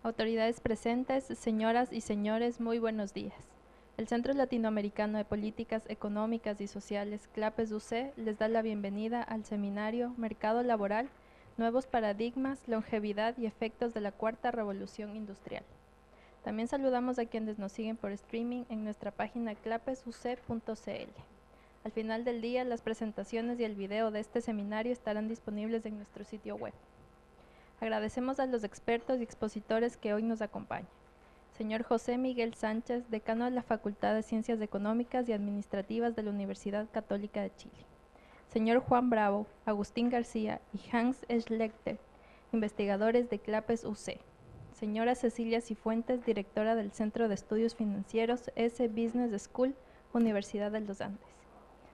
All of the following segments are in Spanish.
Autoridades presentes, señoras y señores, muy buenos días. El Centro Latinoamericano de Políticas Económicas y Sociales, CLAPES UC, les da la bienvenida al seminario Mercado Laboral, Nuevos Paradigmas, Longevidad y Efectos de la Cuarta Revolución Industrial. También saludamos a quienes nos siguen por streaming en nuestra página clapesuc.cl. Al final del día, las presentaciones y el video de este seminario estarán disponibles en nuestro sitio web. Agradecemos a los expertos y expositores que hoy nos acompañan. Señor José Miguel Sánchez, decano de la Facultad de Ciencias Económicas y Administrativas de la Universidad Católica de Chile. Señor Juan Bravo, Agustín García y Hans Schlechter, investigadores de CLAPES UC. Señora Cecilia Cifuentes, directora del Centro de Estudios Financieros S Business School, Universidad de los Andes.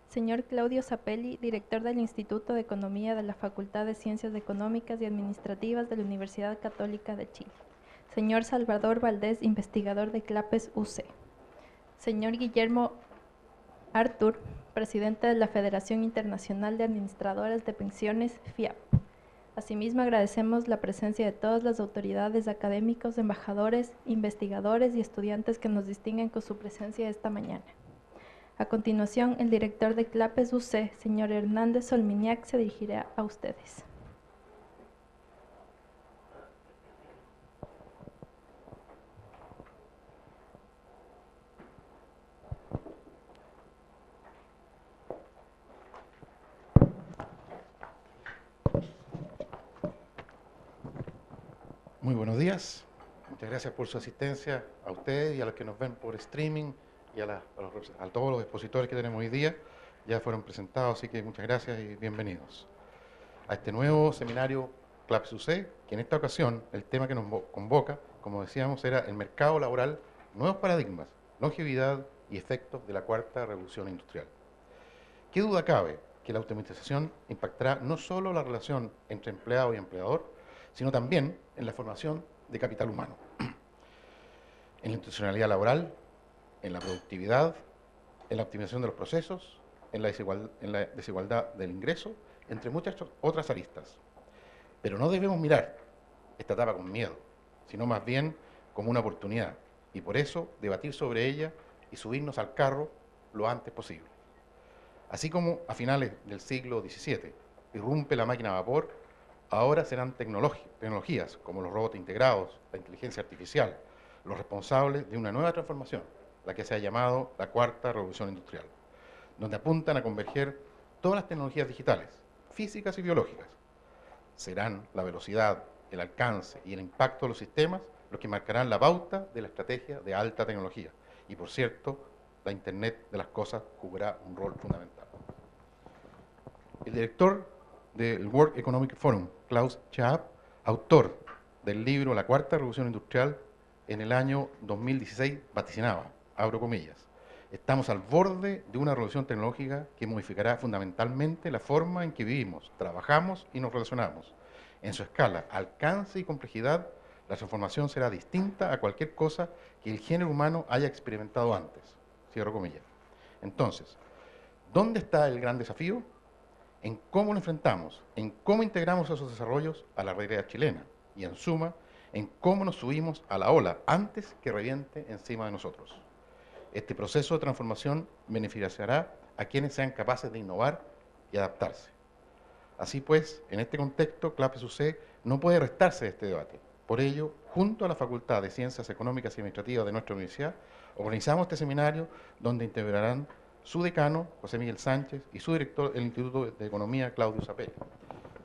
Señor Claudio Zapelli, director del Instituto de Economía de la Facultad de Ciencias Económicas y Administrativas de la Universidad Católica de Chile. Señor Salvador Valdés, investigador de CLAPES UC. Señor Guillermo Artur, presidente de la Federación Internacional de Administradoras de Pensiones, FIAP. Asimismo, agradecemos la presencia de todas las autoridades, académicos, embajadores, investigadores y estudiantes que nos distinguen con su presencia esta mañana. A continuación, el director de CLAPES UC, señor Hernández Solminiac, se dirigirá a ustedes. Muy buenos días. Muchas gracias por su asistencia a ustedes y a los que nos ven por streaming y a todos los expositores que tenemos hoy día. Ya fueron presentados, así que muchas gracias y bienvenidos a este nuevo seminario CLAPES UC, que en esta ocasión el tema que nos convoca, como decíamos, era el mercado laboral, nuevos paradigmas, longevidad y efectos de la cuarta revolución industrial. ¿Qué duda cabe que la automatización impactará no solo la relación entre empleado y empleador, sino también en la formación de capital humano, en la intencionalidad laboral, en la productividad, en la optimización de los procesos, en la desigualdad del ingreso, entre muchas otras aristas? Pero no debemos mirar esta etapa con miedo, sino más bien como una oportunidad, y por eso debatir sobre ella y subirnos al carro lo antes posible. Así como a finales del siglo XVII irrumpe la máquina a vapor, ahora serán tecnologías como los robots integrados, la inteligencia artificial, los responsables de una nueva transformación, la que se ha llamado la cuarta revolución industrial, donde apuntan a converger todas las tecnologías digitales, físicas y biológicas. Serán la velocidad, el alcance y el impacto de los sistemas los que marcarán la pauta de la estrategia de alta tecnología. Y por cierto, la Internet de las cosas jugará un rol fundamental. El director del World Economic Forum, Klaus Schwab, autor del libro La Cuarta Revolución Industrial, en el año 2016 vaticinaba, abro comillas, estamos al borde de una revolución tecnológica que modificará fundamentalmente la forma en que vivimos, trabajamos y nos relacionamos. En su escala, alcance y complejidad, la transformación será distinta a cualquier cosa que el género humano haya experimentado antes. Cierro comillas. Entonces, ¿dónde está el gran desafío? En cómo lo enfrentamos, en cómo integramos esos desarrollos a la realidad chilena y, en suma, en cómo nos subimos a la ola antes que reviente encima de nosotros. Este proceso de transformación beneficiará a quienes sean capaces de innovar y adaptarse. Así pues, en este contexto, CLAPES UC no puede restarse de este debate. Por ello, junto a la Facultad de Ciencias Económicas y Administrativas de nuestra universidad, organizamos este seminario donde integrarán su decano, José Miguel Sánchez, y su director del Instituto de Economía, Claudio Zapelli.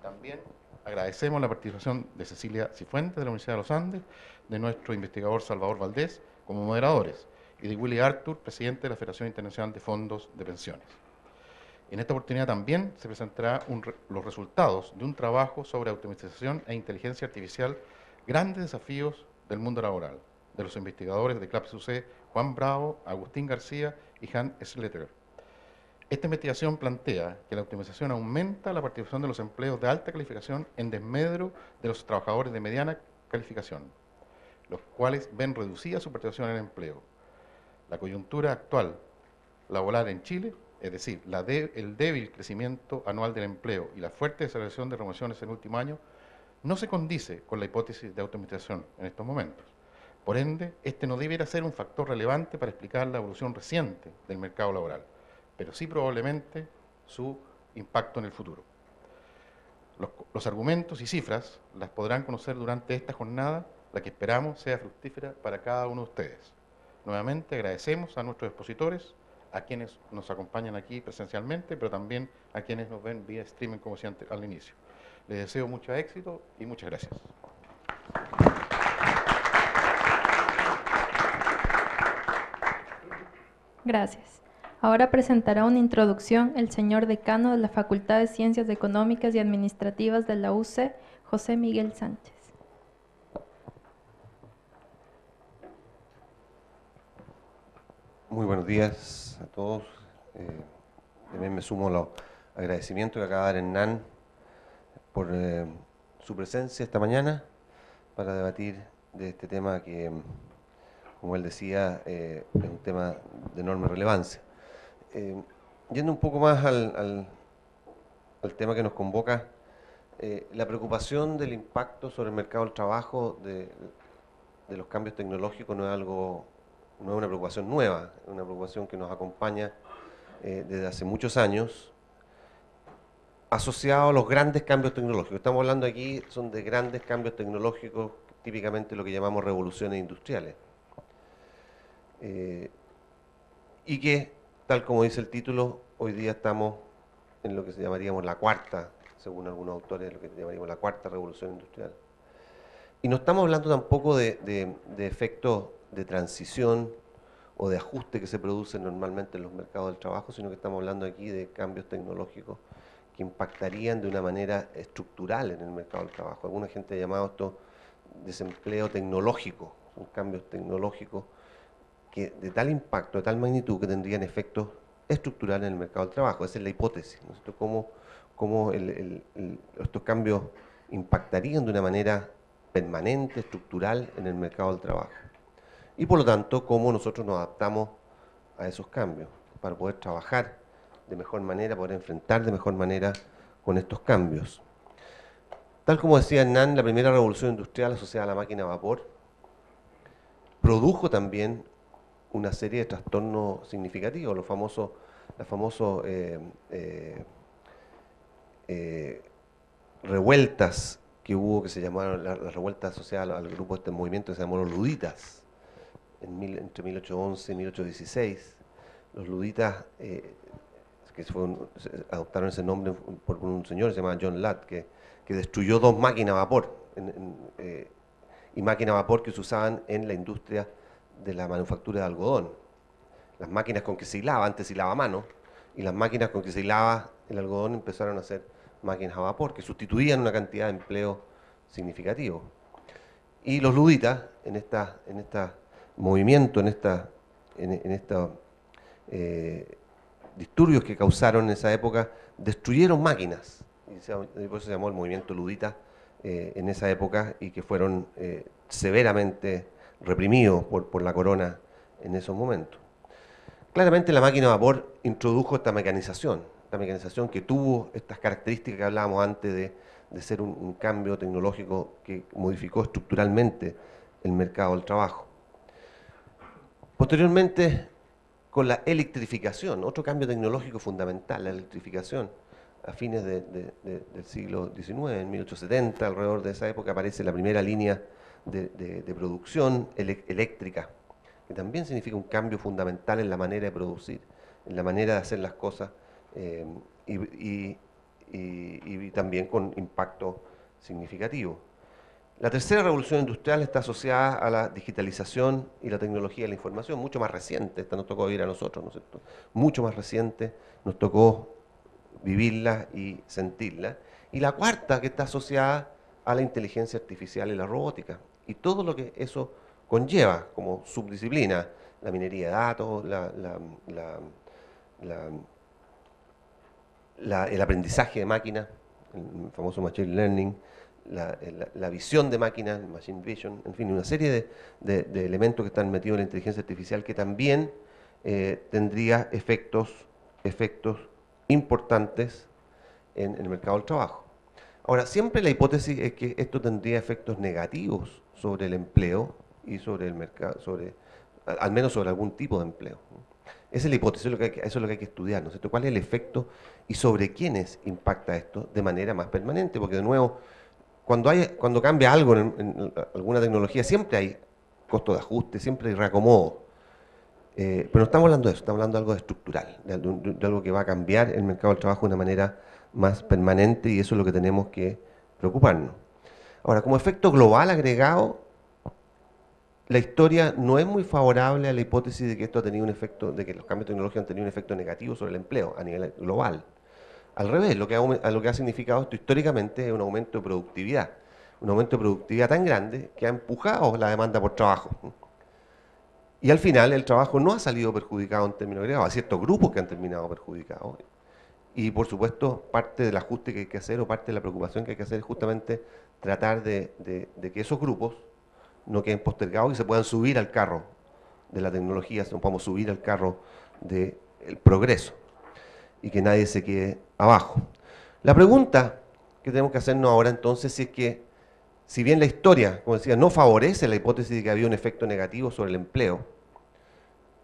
También agradecemos la participación de Cecilia Cifuentes, de la Universidad de los Andes, de nuestro investigador Salvador Valdés, como moderadores, y de Willy Artur, presidente de la Federación Internacional de Fondos de Pensiones. En esta oportunidad también se presentarán los resultados de un trabajo sobre automatización e inteligencia artificial, grandes desafíos del mundo laboral, de los investigadores de CLAPES UC, Juan Bravo, Agustín García y Hans Schlechter. Esta investigación plantea que la optimización aumenta la participación de los empleos de alta calificación en desmedro de los trabajadores de mediana calificación, los cuales ven reducida su participación en el empleo. La coyuntura actual laboral en Chile, es decir, el débil crecimiento anual del empleo y la fuerte desaceleración de promociones en el último año, no se condice con la hipótesis de automatización en estos momentos. Por ende, este no debiera ser un factor relevante para explicar la evolución reciente del mercado laboral, pero sí probablemente su impacto en el futuro. Los argumentos y cifras las podrán conocer durante esta jornada, la que esperamos sea fructífera para cada uno de ustedes. Nuevamente agradecemos a nuestros expositores, a quienes nos acompañan aquí presencialmente, pero también a quienes nos ven vía streaming, como decía al inicio. Les deseo mucho éxito y muchas gracias. Gracias. Ahora presentará una introducción el señor decano de la Facultad de Ciencias Económicas y Administrativas de la UC, José Miguel Sánchez. Muy buenos días a todos. También me sumo a los agradecimientos que acaba de dar Hernán por su presencia esta mañana para debatir de este tema que, como él decía, es un tema de enorme relevancia. Yendo un poco más al tema que nos convoca, la preocupación del impacto sobre el mercado del trabajo de los cambios tecnológicos no es una preocupación nueva, es una preocupación que nos acompaña desde hace muchos años, asociado a los grandes cambios tecnológicos. Estamos hablando aquí, son de grandes cambios tecnológicos, típicamente lo que llamamos revoluciones industriales. Y que, tal como dice el título, hoy día estamos en lo que se llamaríamos la cuarta, según algunos autores, lo que llamaríamos la cuarta revolución industrial. Y no estamos hablando tampoco de efectos de transición o de ajuste que se producen normalmente en los mercados del trabajo, sino que estamos hablando aquí de cambios tecnológicos que impactarían de una manera estructural en el mercado del trabajo. Alguna gente ha llamado esto desempleo tecnológico, son cambios tecnológicos que de tal impacto, de tal magnitud, que tendrían efectos estructurales en el mercado del trabajo. Esa es la hipótesis, ¿no es cierto? Cómo estos cambios impactarían de una manera permanente, estructural en el mercado del trabajo. Y por lo tanto, cómo nosotros nos adaptamos a esos cambios para poder trabajar de mejor manera, poder enfrentar de mejor manera con estos cambios. Tal como decía Hernán, la primera revolución industrial asociada a la máquina a vapor produjo también una serie de trastornos significativos, las famosas revueltas que hubo, que se llamaron las revueltas asociadas al grupo de este movimiento que se llamó los luditas, entre 1811 y 1816. Los luditas, que adoptaron ese nombre por un señor que se llamaba John Ladd, que destruyó 2 máquinas a vapor, y máquinas a vapor que se usaban en la industria de la manufactura de algodón. Las máquinas con que se hilaba, antes se hilaba a mano, y las máquinas con que se hilaba el algodón empezaron a ser máquinas a vapor, que sustituían una cantidad de empleo significativo. Y los luditas, en este movimiento, en estos disturbios que causaron en esa época, destruyeron máquinas, y por eso se llamó el movimiento ludita en esa época, y que fueron severamente reprimidos por la corona en esos momentos. Claramente la máquina a vapor introdujo esta mecanización que tuvo estas características que hablábamos antes de ser un cambio tecnológico que modificó estructuralmente el mercado del trabajo. Posteriormente, con la electrificación, otro cambio tecnológico fundamental, la electrificación, a fines del siglo XIX, en 1870, alrededor de esa época, aparece la primera línea de producción eléctrica, que también significa un cambio fundamental en la manera de producir, en la manera de hacer las cosas, y también con impacto significativo. La tercera revolución industrial está asociada a la digitalización y la tecnología de la información, mucho más reciente. Esta nos tocó vivir a nosotros, ¿no es cierto? Mucho más reciente, nos tocó vivirla y sentirla. Y la cuarta, que está asociada a la inteligencia artificial y la robótica, y todo lo que eso conlleva como subdisciplina: la minería de datos, el aprendizaje de máquinas, el famoso machine learning, la visión de máquinas, machine vision, en fin, una serie de elementos que están metidos en la inteligencia artificial que también tendría efectos importantes en el mercado del trabajo. Ahora, siempre la hipótesis es que esto tendría efectos negativos sobre el empleo y sobre el mercado, al menos sobre algún tipo de empleo. Esa es la hipótesis, eso es lo que hay que estudiar, ¿no es cierto? ¿Cuál es el efecto y sobre quiénes impacta esto de manera más permanente? Porque de nuevo, cuando cambia algo en alguna tecnología, siempre hay costo de ajuste, siempre hay reacomodo. Pero no estamos hablando de eso, estamos hablando de algo estructural, de algo que va a cambiar el mercado del trabajo de una manera más permanente, y eso es lo que tenemos que preocuparnos. Ahora, como efecto global agregado, la historia no es muy favorable a la hipótesis de que esto ha tenido un efecto, de que los cambios tecnológicos han tenido un efecto negativo sobre el empleo a nivel global. Al revés, lo que ha significado esto históricamente es un aumento de productividad tan grande que ha empujado la demanda por trabajo. Y al final el trabajo no ha salido perjudicado en términos agregados, hay ciertos grupos que han terminado perjudicados. Y por supuesto, parte del ajuste que hay que hacer o parte de la preocupación que hay que hacer es justamente tratar de que esos grupos no queden postergados y se puedan subir al carro de la tecnología, se podamos subir al carro del progreso y que nadie se quede abajo. La pregunta que tenemos que hacernos ahora entonces es que, si bien la historia, como decía, no favorece la hipótesis de que había un efecto negativo sobre el empleo,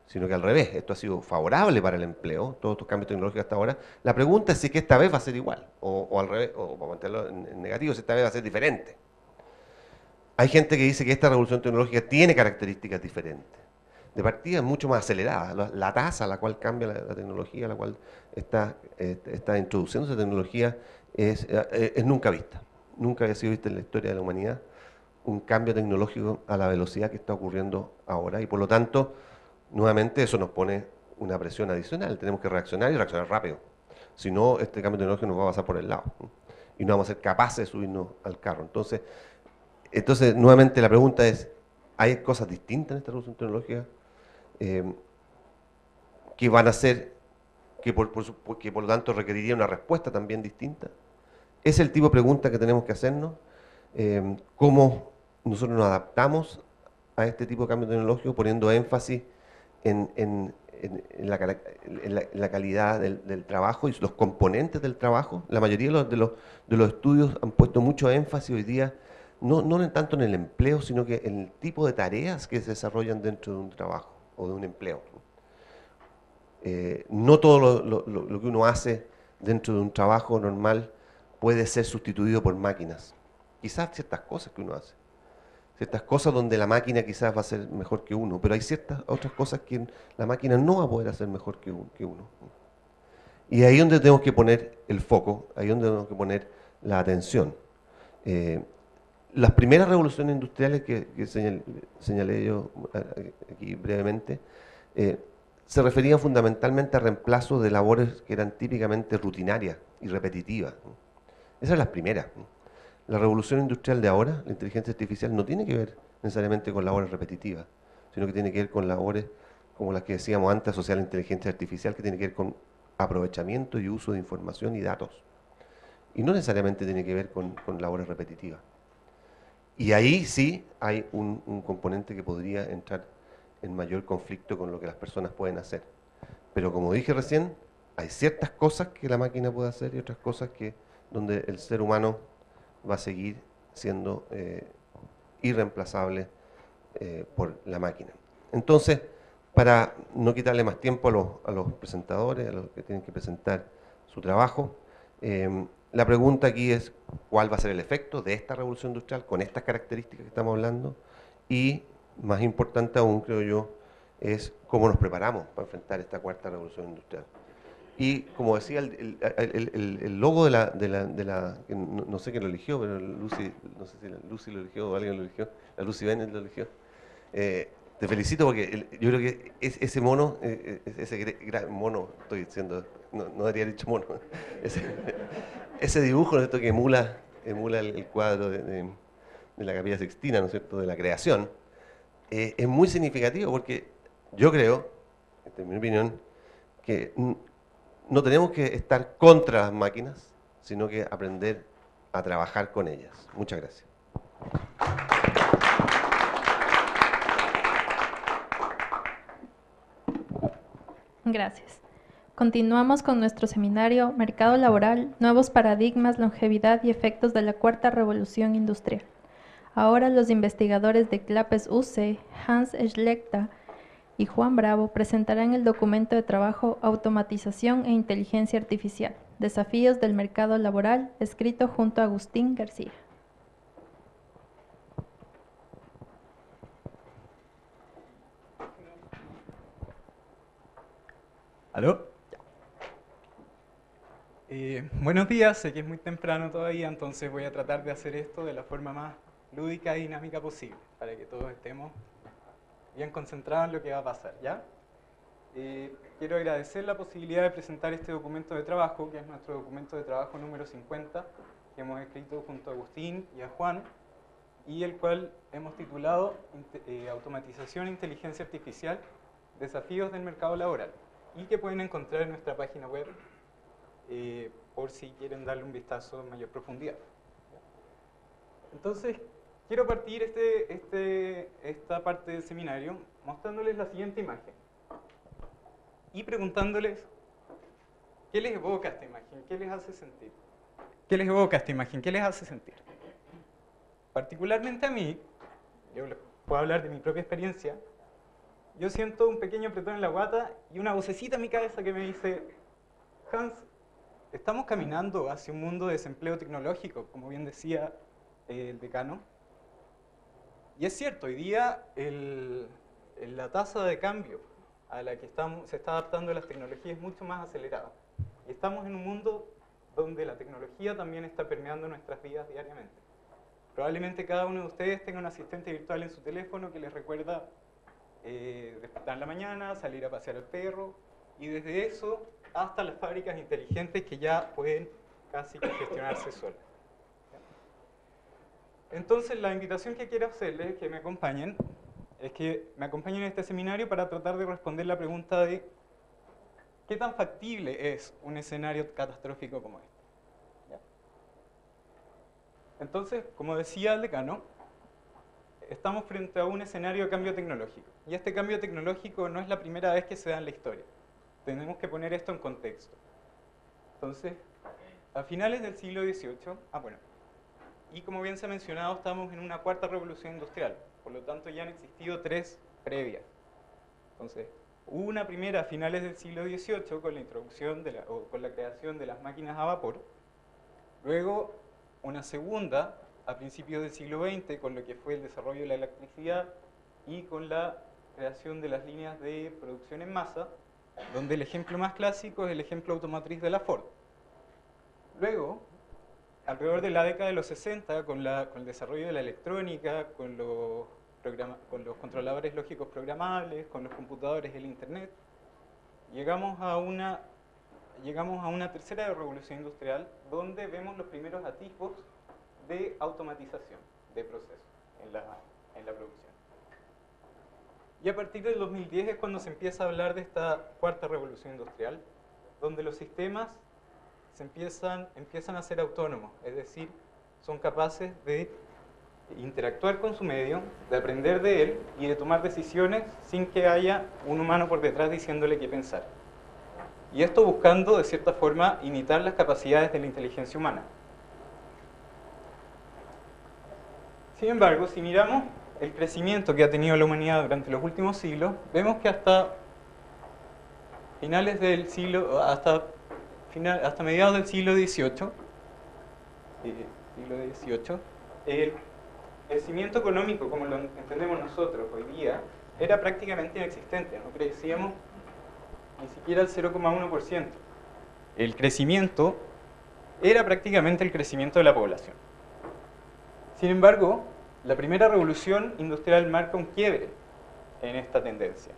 sino que al revés, esto ha sido favorable para el empleo, todos estos cambios tecnológicos hasta ahora, la pregunta es si que esta vez va a ser igual, o al revés, o para mantenerlo en negativo, si esta vez va a ser diferente. Hay gente que dice que esta revolución tecnológica tiene características diferentes. De partida es mucho más acelerada. La tasa a la cual cambia la tecnología, a la cual está introduciendo esa tecnología, es nunca vista. Nunca había sido vista en la historia de la humanidad un cambio tecnológico a la velocidad que está ocurriendo ahora. Y por lo tanto, nuevamente eso nos pone una presión adicional. Tenemos que reaccionar y reaccionar rápido. Si no, este cambio tecnológico nos va a pasar por el lado. Y no vamos a ser capaces de subirnos al carro. Entonces, nuevamente la pregunta es, ¿hay cosas distintas en esta revolución tecnológica que van a ser, que por lo tanto requeriría una respuesta también distinta? Es el tipo de pregunta que tenemos que hacernos. ¿Cómo nosotros nos adaptamos a este tipo de cambio tecnológico, poniendo énfasis en la calidad del trabajo y los componentes del trabajo? La mayoría de los estudios han puesto mucho énfasis hoy día, no tanto en el empleo, sino que en el tipo de tareas que se desarrollan dentro de un trabajo o de un empleo. No todo lo que uno hace dentro de un trabajo normal puede ser sustituido por máquinas. Quizás ciertas cosas que uno hace, ciertas cosas donde la máquina quizás va a ser mejor que uno, pero hay ciertas otras cosas que la máquina no va a poder hacer mejor que uno. Y ahí es donde tenemos que poner el foco, ahí es donde tenemos que poner la atención. Las primeras revoluciones industriales que señalé yo aquí brevemente, se referían fundamentalmente a reemplazo de labores que eran típicamente rutinarias y repetitivas. Esas eran las primeras. La revolución industrial de ahora, la inteligencia artificial, no tiene que ver necesariamente con labores repetitivas, sino que tiene que ver con labores como las que decíamos antes, asociadas a la inteligencia artificial, que tiene que ver con aprovechamiento y uso de información y datos. Y no necesariamente tiene que ver con labores repetitivas. Y ahí sí hay un componente que podría entrar en mayor conflicto con lo que las personas pueden hacer. Pero como dije recién, hay ciertas cosas que la máquina puede hacer y otras cosas donde el ser humano va a seguir siendo irreemplazable por la máquina. Entonces, para no quitarle más tiempo a los presentadores, a los que tienen que presentar su trabajo, la pregunta aquí es cuál va a ser el efecto de esta revolución industrial con estas características que estamos hablando, y más importante aún, creo yo, es cómo nos preparamos para enfrentar esta cuarta revolución industrial. Y como decía, el logo de la no sé quién lo eligió, pero Lucy, no sé si Lucy lo eligió o alguien lo eligió, la Lucy Bennett lo eligió. Te felicito porque yo creo que ese mono, ese gran mono, estoy diciendo, no debería haber dicho mono, ese dibujo, ¿no es cierto?, que emula el cuadro de la Capilla Sixtina, ¿no es cierto?, de la creación, es muy significativo porque yo creo, esta es mi opinión, que no tenemos que estar contra las máquinas, sino que aprender a trabajar con ellas. Muchas gracias. Gracias. Continuamos con nuestro seminario Mercado Laboral, Nuevos Paradigmas, Longevidad y Efectos de la Cuarta Revolución Industrial. Ahora los investigadores de CLAPES UC, Hans Schlechter y Juan Bravo, presentarán el documento de trabajo Automatización e Inteligencia Artificial, Desafíos del Mercado Laboral, escrito junto a Agustín García. ¿Aló? Buenos días, sé que es muy temprano todavía, entonces voy a tratar de hacer esto de la forma más lúdica y dinámica posible, para que todos estemos bien concentrados en lo que va a pasar, ¿ya? Quiero agradecer la posibilidad de presentar este documento de trabajo, que es nuestro documento de trabajo número 50, que hemos escrito junto a Agustín y a Juan, y el cual hemos titulado Automatización e Inteligencia Artificial, Desafíos del Mercado Laboral, y que pueden encontrar en nuestra página web por si quieren darle un vistazo en mayor profundidad. Entonces, quiero partir esta parte del seminario mostrándoles la siguiente imagen y preguntándoles ¿qué les evoca esta imagen? ¿Qué les hace sentir? ¿Qué les evoca esta imagen? ¿Qué les hace sentir? Particularmente a mí, yo les puedo hablar de mi propia experiencia, yo siento un pequeño apretón en la guata y una vocecita en mi cabeza que me dice: Hans, estamos caminando hacia un mundo de desempleo tecnológico, como bien decía el decano. Y es cierto, hoy día la tasa de cambio a la que se está adaptando las tecnologías es mucho más acelerada. Y estamos en un mundo donde la tecnología también está permeando nuestras vidas diariamente. Probablemente cada uno de ustedes tenga un asistente virtual en su teléfono que les recuerda despertar en la mañana, salir a pasear al perro, y desde eso hasta las fábricas inteligentes que ya pueden casi que gestionarse solas. Entonces, la invitación que quiero hacerles es que me acompañen en este seminario para tratar de responder la pregunta de ¿qué tan factible es un escenario catastrófico como este? ¿Ya? Entonces, como decía el decano, estamos frente a un escenario de cambio tecnológico. Y este cambio tecnológico no es la primera vez que se da en la historia. Tenemos que poner esto en contexto. Entonces, a finales del siglo XVIII, y como bien se ha mencionado, estamos en una cuarta revolución industrial. Por lo tanto, ya han existido tres previas. Entonces, hubo una primera a finales del siglo XVIII con la introducción con la creación de las máquinas a vapor. Luego, una segunda a principios del siglo XX con lo que fue el desarrollo de la electricidad y con la creación de las líneas de producción en masa, donde el ejemplo más clásico es el ejemplo automotriz de la Ford. Luego, alrededor de la década de los 60, con el desarrollo de la electrónica, con los controladores lógicos programables, con los computadores y el Internet, llegamos a una tercera revolución industrial donde vemos los primeros atisbos de automatización de procesos en la producción. Y a partir del 2010 es cuando se empieza a hablar de esta cuarta revolución industrial, donde los sistemas empiezan a ser autónomos, es decir, son capaces de interactuar con su medio, de aprender de él y de tomar decisiones sin que haya un humano por detrás diciéndole qué pensar. Y esto buscando, de cierta forma, imitar las capacidades de la inteligencia humana. Sin embargo, si miramos el crecimiento que ha tenido la humanidad durante los últimos siglos, vemos que hasta mediados del siglo XVIII, el crecimiento económico, como lo entendemos nosotros hoy día, era prácticamente inexistente, no crecíamos ni siquiera el 0,1%. El crecimiento era prácticamente el crecimiento de la población. Sin embargo, la primera revolución industrial marca un quiebre en esta tendencia.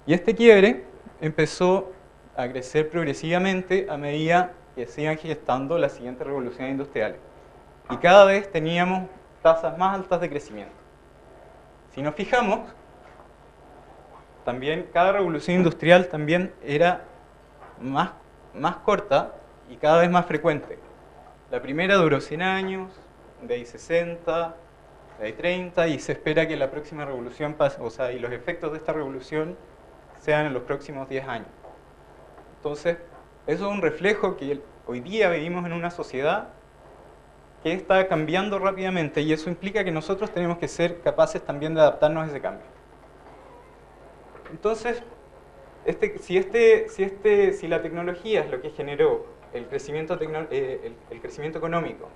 Y este quiebre empezó a crecer progresivamente a medida que se iban gestando las siguientes revoluciones industriales. Y cada vez teníamos tasas más altas de crecimiento. Si nos fijamos, también cada revolución industrial también era más corta y cada vez más frecuente. La primera duró 100 años, de ahí 60, de ahí 30, y se espera que la próxima revolución pase, y los efectos de esta revolución sean en los próximos 10 años. Entonces, eso es un reflejo que hoy día vivimos en una sociedad que está cambiando rápidamente y eso implica que nosotros tenemos que ser capaces también de adaptarnos a ese cambio. Entonces, si la tecnología es lo que generó el crecimiento económico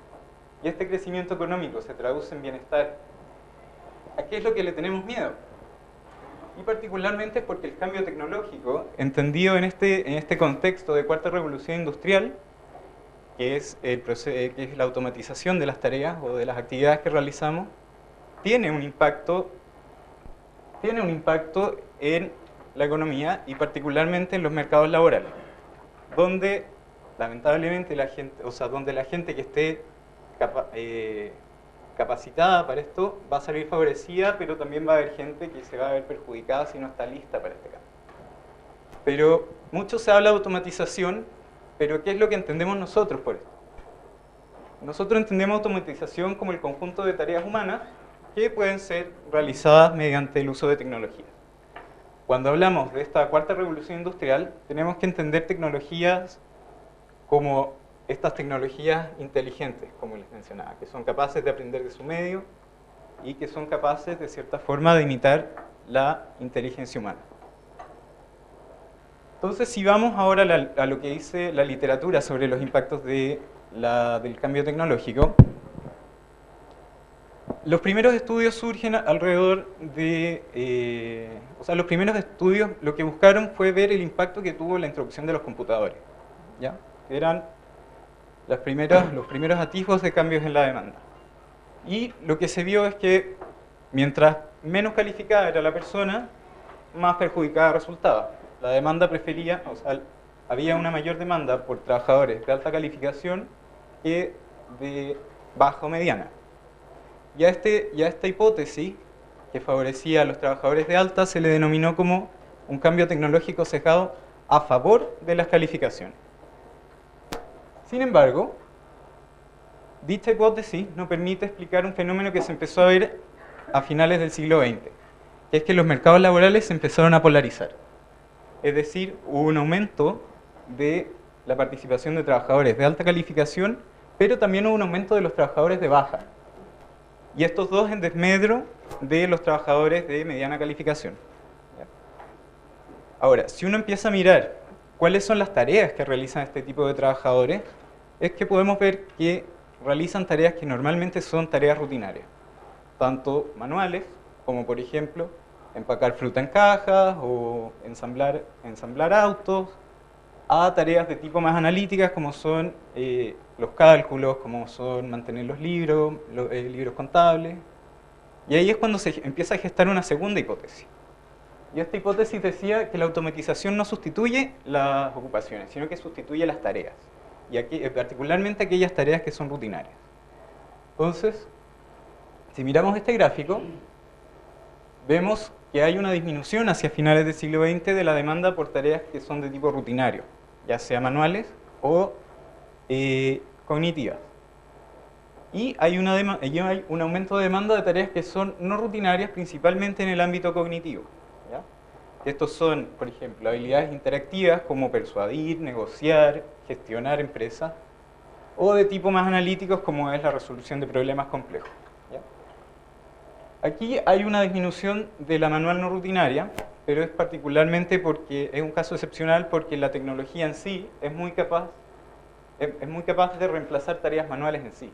y este crecimiento económico se traduce en bienestar, ¿a qué es lo que le tenemos miedo? Y particularmente es porque el cambio tecnológico, entendido en este contexto de cuarta revolución industrial, que es la automatización de las tareas o de las actividades que realizamos, tiene un impacto en la economía y particularmente en los mercados laborales, donde lamentablemente donde la gente que esté capacitada para esto va a salir favorecida, pero también va a haber gente que se va a ver perjudicada si no está lista para este cambio. Pero mucho se habla de automatización, pero ¿qué es lo que entendemos nosotros por esto? Nosotros entendemos automatización como el conjunto de tareas humanas que pueden ser realizadas mediante el uso de tecnologías. Cuando hablamos de esta cuarta revolución industrial, tenemos que entender tecnologías como estas tecnologías inteligentes, como les mencionaba, que son capaces de aprender de su medio y que son capaces, de cierta forma, de imitar la inteligencia humana. Entonces, si vamos ahora a lo que dice la literatura sobre los impactos del cambio tecnológico, los primeros estudios surgen alrededor de... los primeros estudios lo que buscaron fue ver el impacto que tuvo la introducción de los computadores, ¿ya? Que eran los primeros atisbos de cambios en la demanda. Y lo que se vio es que mientras menos calificada era la persona, más perjudicada resultaba. La demanda había una mayor demanda por trabajadores de alta calificación que de baja o mediana. Y a esta hipótesis, que favorecía a los trabajadores de alta, se le denominó como un cambio tecnológico sesgado a favor de las calificaciones. Sin embargo, dicha hipótesis no permite explicar un fenómeno que se empezó a ver a finales del siglo XX, que es que los mercados laborales se empezaron a polarizar. Es decir, hubo un aumento de la participación de trabajadores de alta calificación, pero también hubo un aumento de los trabajadores de baja. Y estos dos en desmedro de los trabajadores de mediana calificación. Ahora, si uno empieza a mirar cuáles son las tareas que realizan este tipo de trabajadores, es que podemos ver que realizan tareas que normalmente son tareas rutinarias, tanto manuales, como por ejemplo, empacar fruta en cajas o ensamblar autos, a tareas de tipo más analíticas, como son los cálculos, como son mantener los libros contables. Y ahí es cuando se empieza a gestar una segunda hipótesis. Y esta hipótesis decía que la automatización no sustituye las ocupaciones, sino que sustituye las tareas. Y aquí, particularmente aquellas tareas que son rutinarias. Entonces, si miramos este gráfico, vemos que hay una disminución hacia finales del siglo XX de la demanda por tareas que son de tipo rutinario, ya sea manuales o cognitivas. Y hay un aumento de demanda de tareas que son no rutinarias, principalmente en el ámbito cognitivo. ¿Ya? Estos son, por ejemplo, habilidades interactivas como persuadir, negociar, gestionar empresas, o de tipo más analíticos como es la resolución de problemas complejos. ¿Ya? Aquí hay una disminución de la manual no rutinaria, pero es particularmente porque es un caso excepcional porque la tecnología en sí es muy capaz de reemplazar tareas manuales en sí.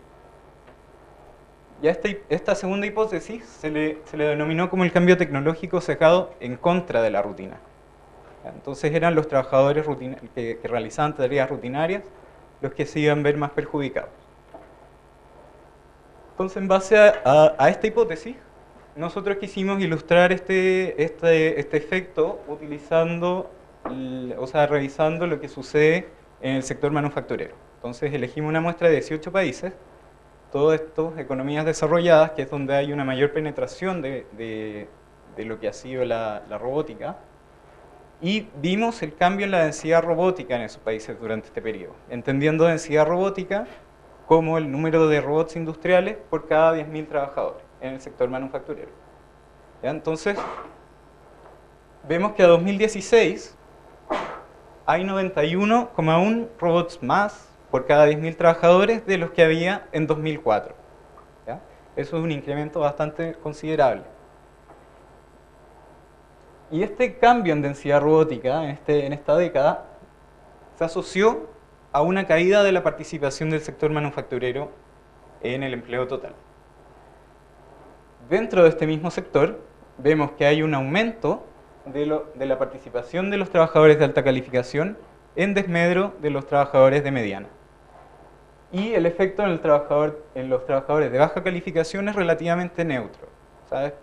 Y a esta segunda hipótesis se le denominó como el cambio tecnológico sesgado en contra de la rutina. Entonces eran los trabajadores que realizaban tareas rutinarias los que se iban a ver más perjudicados. Entonces, en base a esta hipótesis, nosotros quisimos ilustrar este efecto revisando lo que sucede en el sector manufacturero. Entonces elegimos una muestra de 18 países, todas estas economías desarrolladas, que es donde hay una mayor penetración de lo que ha sido la robótica, y vimos el cambio en la densidad robótica en esos países durante este periodo, entendiendo densidad robótica como el número de robots industriales por cada 10.000 trabajadores en el sector manufacturero. ¿Ya? Entonces, vemos que a 2016 hay 91,1 robots más por cada 10.000 trabajadores de los que había en 2004. ¿Ya? Eso es un incremento bastante considerable. Y este cambio en densidad robótica en esta década se asoció a una caída de la participación del sector manufacturero en el empleo total. Dentro de este mismo sector vemos que hay un aumento de la participación de los trabajadores de alta calificación en desmedro de los trabajadores de mediana. Y el efecto en los trabajadores de baja calificación es relativamente neutro, ¿sabes?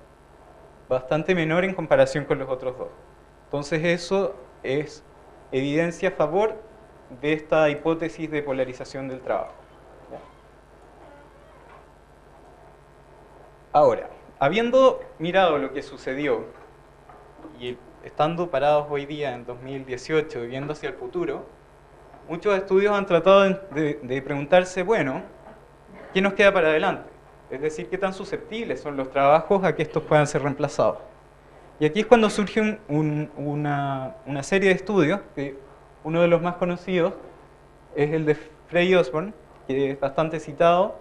Bastante menor en comparación con los otros dos. Entonces eso es evidencia a favor de esta hipótesis de polarización del trabajo. ¿Ya? Ahora, habiendo mirado lo que sucedió y estando parados hoy día en 2018 y viendo hacia el futuro, muchos estudios han tratado de preguntarse, bueno, ¿qué nos queda para adelante? Es decir, ¿qué tan susceptibles son los trabajos a que estos puedan ser reemplazados? Y aquí es cuando surge una serie de estudios, que uno de los más conocidos es el de Frey Osborne, que es bastante citado,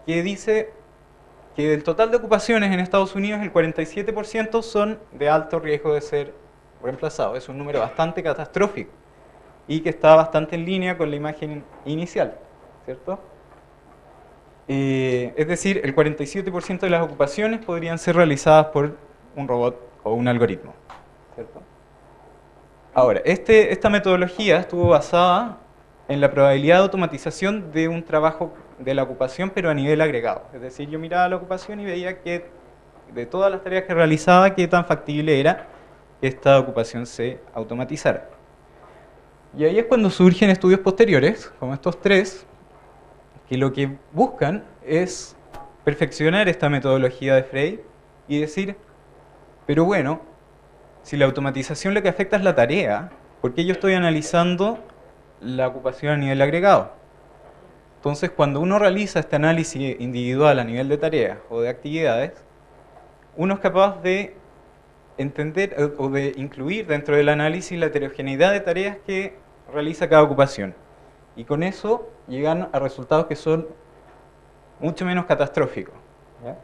que dice que del total de ocupaciones en Estados Unidos el 47% son de alto riesgo de ser reemplazados. Es un número bastante catastrófico y que está bastante en línea con la imagen inicial, ¿cierto? Es decir, el 47% de las ocupaciones podrían ser realizadas por un robot o un algoritmo, ¿cierto? Ahora, esta metodología estuvo basada en la probabilidad de automatización de un trabajo de la ocupación, pero a nivel agregado. Es decir, yo miraba la ocupación y veía que de todas las tareas que realizaba, qué tan factible era que esta ocupación se automatizara. Y ahí es cuando surgen estudios posteriores, como estos tres, que lo que buscan es perfeccionar esta metodología de Frey y decir, pero bueno, si la automatización lo que afecta es la tarea, ¿por qué yo estoy analizando la ocupación a nivel agregado? Entonces, cuando uno realiza este análisis individual a nivel de tareas o de actividades, uno es capaz de entender o de incluir dentro del análisis la heterogeneidad de tareas que realiza cada ocupación. Y con eso llegan a resultados que son mucho menos catastróficos. ¿Ya?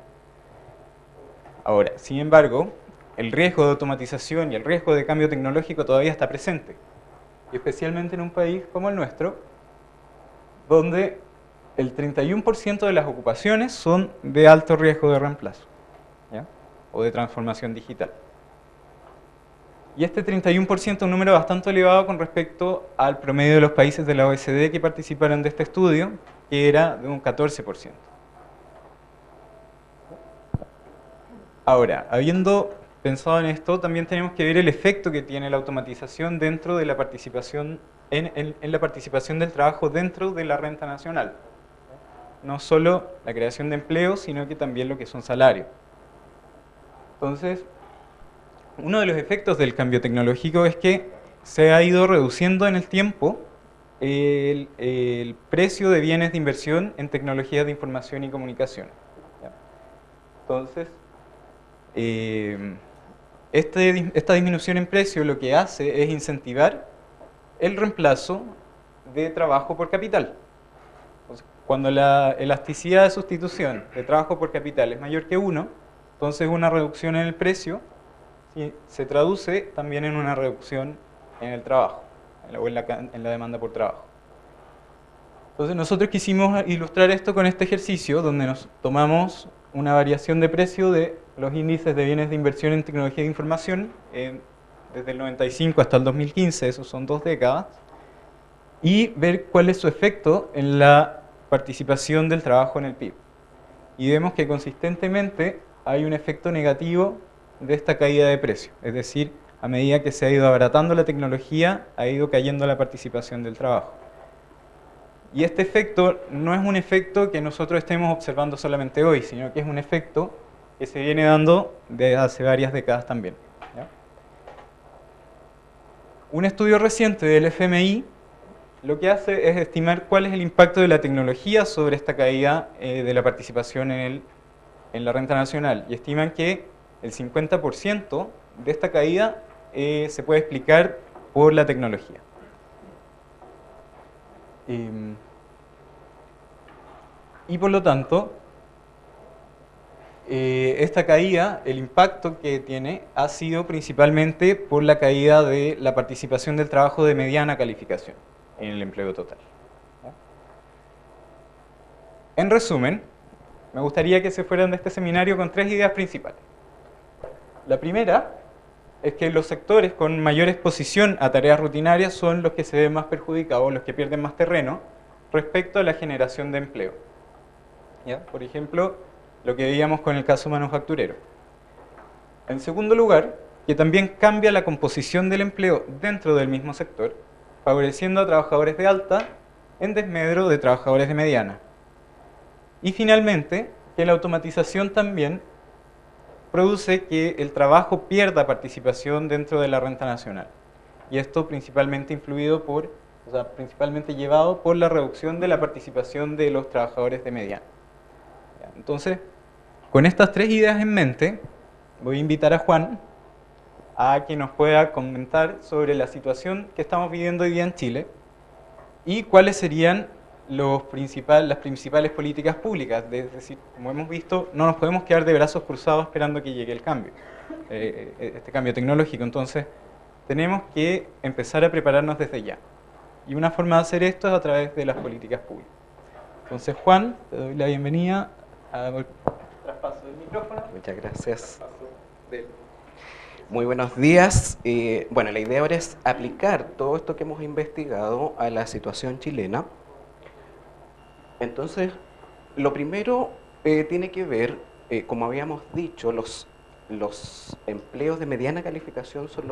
Ahora, sin embargo, el riesgo de automatización y el riesgo de cambio tecnológico todavía está presente. Y especialmente en un país como el nuestro, donde el 31% de las ocupaciones son de alto riesgo de reemplazo, ¿ya? O de transformación digital. Y este 31% es un número bastante elevado con respecto al promedio de los países de la OECD que participaron de este estudio, que era de un 14%. Ahora, habiendo pensado en esto, también tenemos que ver el efecto que tiene la automatización dentro de la participación, en la participación del trabajo dentro de la renta nacional. No solo la creación de empleo, sino que también lo que son salarios. Entonces, uno de los efectos del cambio tecnológico es que se ha ido reduciendo en el tiempo el precio de bienes de inversión en tecnologías de información y comunicación. Entonces, esta disminución en precio lo que hace es incentivar el reemplazo de trabajo por capital. Entonces, cuando la elasticidad de sustitución de trabajo por capital es mayor que 1, entonces una reducción en el precio se traduce también en una reducción en el trabajo, o en la demanda por trabajo. Entonces nosotros quisimos ilustrar esto con este ejercicio, donde nos tomamos una variación de precio de los índices de bienes de inversión en tecnología de información, desde el 95 hasta el 2015, esos son 2 décadas, y ver cuál es su efecto en la participación del trabajo en el PIB. Y vemos que consistentemente hay un efecto negativo de esta caída de precio, es decir, a medida que se ha ido abaratando la tecnología, ha ido cayendo la participación del trabajo. Y este efecto no es un efecto que nosotros estemos observando solamente hoy, sino que es un efecto que se viene dando desde hace varias décadas también. ¿Ya? Un estudio reciente del FMI lo que hace es estimar cuál es el impacto de la tecnología sobre esta caída de la participación en la renta nacional, y estiman que el 50% de esta caída se puede explicar por la tecnología. Y por lo tanto, esta caída, el impacto que tiene, ha sido principalmente por la caída de la participación del trabajo de mediana calificación en el empleo total. En resumen, me gustaría que se fueran de este seminario con 3 ideas principales. La primera es que los sectores con mayor exposición a tareas rutinarias son los que se ven más perjudicados, los que pierden más terreno respecto a la generación de empleo. ¿Ya? Por ejemplo, lo que veíamos con el caso manufacturero. En segundo lugar, que también cambia la composición del empleo dentro del mismo sector, favoreciendo a trabajadores de alta en desmedro de trabajadores de mediana. Y finalmente, que la automatización también produce que el trabajo pierda participación dentro de la renta nacional. Y esto principalmente principalmente llevado por la reducción de la participación de los trabajadores de mediana. Entonces, con estas 3 ideas en mente, voy a invitar a Juan a que nos pueda comentar sobre la situación que estamos viviendo hoy día en Chile y cuáles serían las principales políticas públicas. Es decir, como hemos visto, no nos podemos quedar de brazos cruzados esperando que llegue el cambio, este cambio tecnológico. Entonces, tenemos que empezar a prepararnos desde ya. Y una forma de hacer esto es a través de las políticas públicas. Entonces, Juan, te doy la bienvenida al traspaso del micrófono. Muchas gracias. Muy buenos días. Bueno, la idea ahora es aplicar todo esto que hemos investigado a la situación chilena. Entonces, lo primero tiene que ver, como habíamos dicho, los empleos de mediana calificación son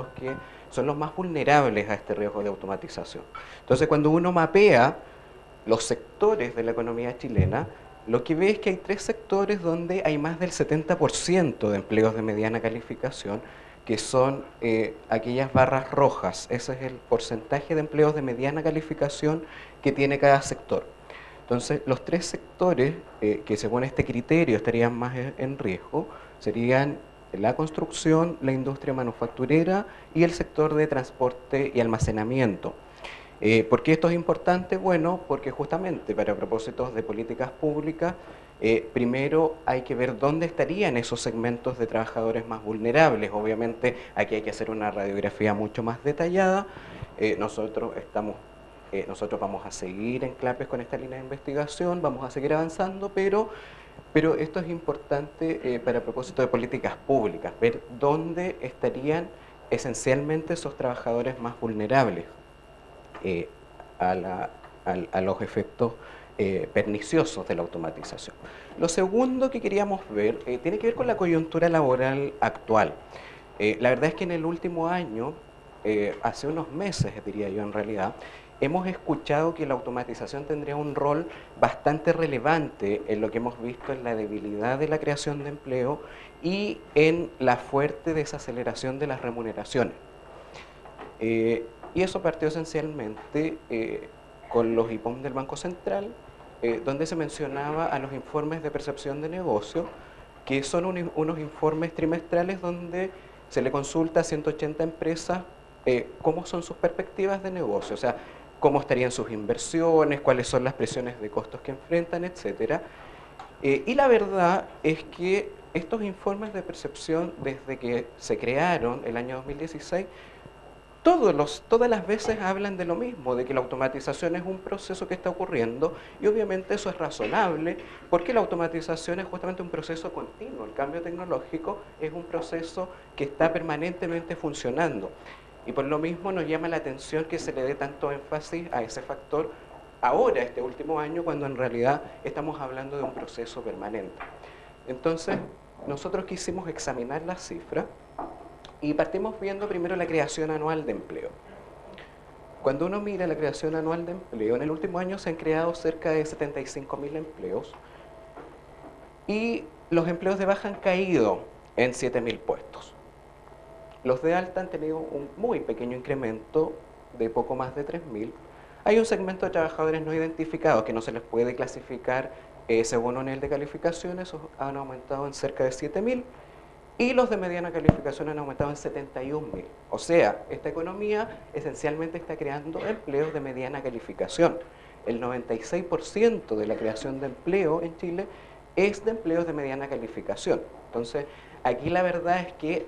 los más vulnerables a este riesgo de automatización. Entonces, cuando uno mapea los sectores de la economía chilena, lo que ve es que hay 3 sectores donde hay más del 70% de empleos de mediana calificación, que son aquellas barras rojas. Ese es el porcentaje de empleos de mediana calificación que tiene cada sector. Entonces, los 3 sectores que según este criterio estarían más en riesgo serían la construcción, la industria manufacturera y el sector de transporte y almacenamiento. ¿Por qué esto es importante? Bueno, porque justamente para propósitos de políticas públicas, primero hay que ver dónde estarían esos segmentos de trabajadores más vulnerables. Obviamente aquí hay que hacer una radiografía mucho más detallada. Nosotros vamos a seguir en CLAPES con esta línea de investigación, vamos a seguir avanzando, pero esto es importante para propósito de políticas públicas, ver dónde estarían esencialmente esos trabajadores más vulnerables a los efectos perniciosos de la automatización. Lo segundo que queríamos ver tiene que ver con la coyuntura laboral actual. La verdad es que en el último año, hace unos meses diría yo en realidad, hemos escuchado que la automatización tendría un rol bastante relevante en lo que hemos visto en la debilidad de la creación de empleo y en la fuerte desaceleración de las remuneraciones. Y eso partió esencialmente con los IPOM del Banco Central, donde se mencionaba a los informes de percepción de negocio, que son unos informes trimestrales donde se le consulta a 180 empresas cómo son sus perspectivas de negocio, o sea, cómo estarían sus inversiones, cuáles son las presiones de costos que enfrentan, etc. Y la verdad es que estos informes de percepción, desde que se crearon el año 2016, todas las veces hablan de lo mismo, de que la automatización es un proceso que está ocurriendo y obviamente eso es razonable porque la automatización es justamente un proceso continuo, el cambio tecnológico es un proceso que está permanentemente funcionando y por lo mismo nos llama la atención que se le dé tanto énfasis a ese factor ahora, este último año, cuando en realidad estamos hablando de un proceso permanente. Entonces, nosotros quisimos examinar las cifras y partimos viendo primero la creación anual de empleo. Cuando uno mira la creación anual de empleo, en el último año se han creado cerca de 75.000 empleos y los empleos de baja han caído en 7.000 puestos. Los de alta han tenido un muy pequeño incremento de poco más de 3.000. Hay un segmento de trabajadores no identificados que no se les puede clasificar según un nivel de calificación, esos han aumentado en cerca de 7.000. y los de mediana calificación han aumentado en 71.000. O sea, esta economía esencialmente está creando empleos de mediana calificación. El 96% de la creación de empleo en Chile es de empleos de mediana calificación. Entonces, aquí la verdad es que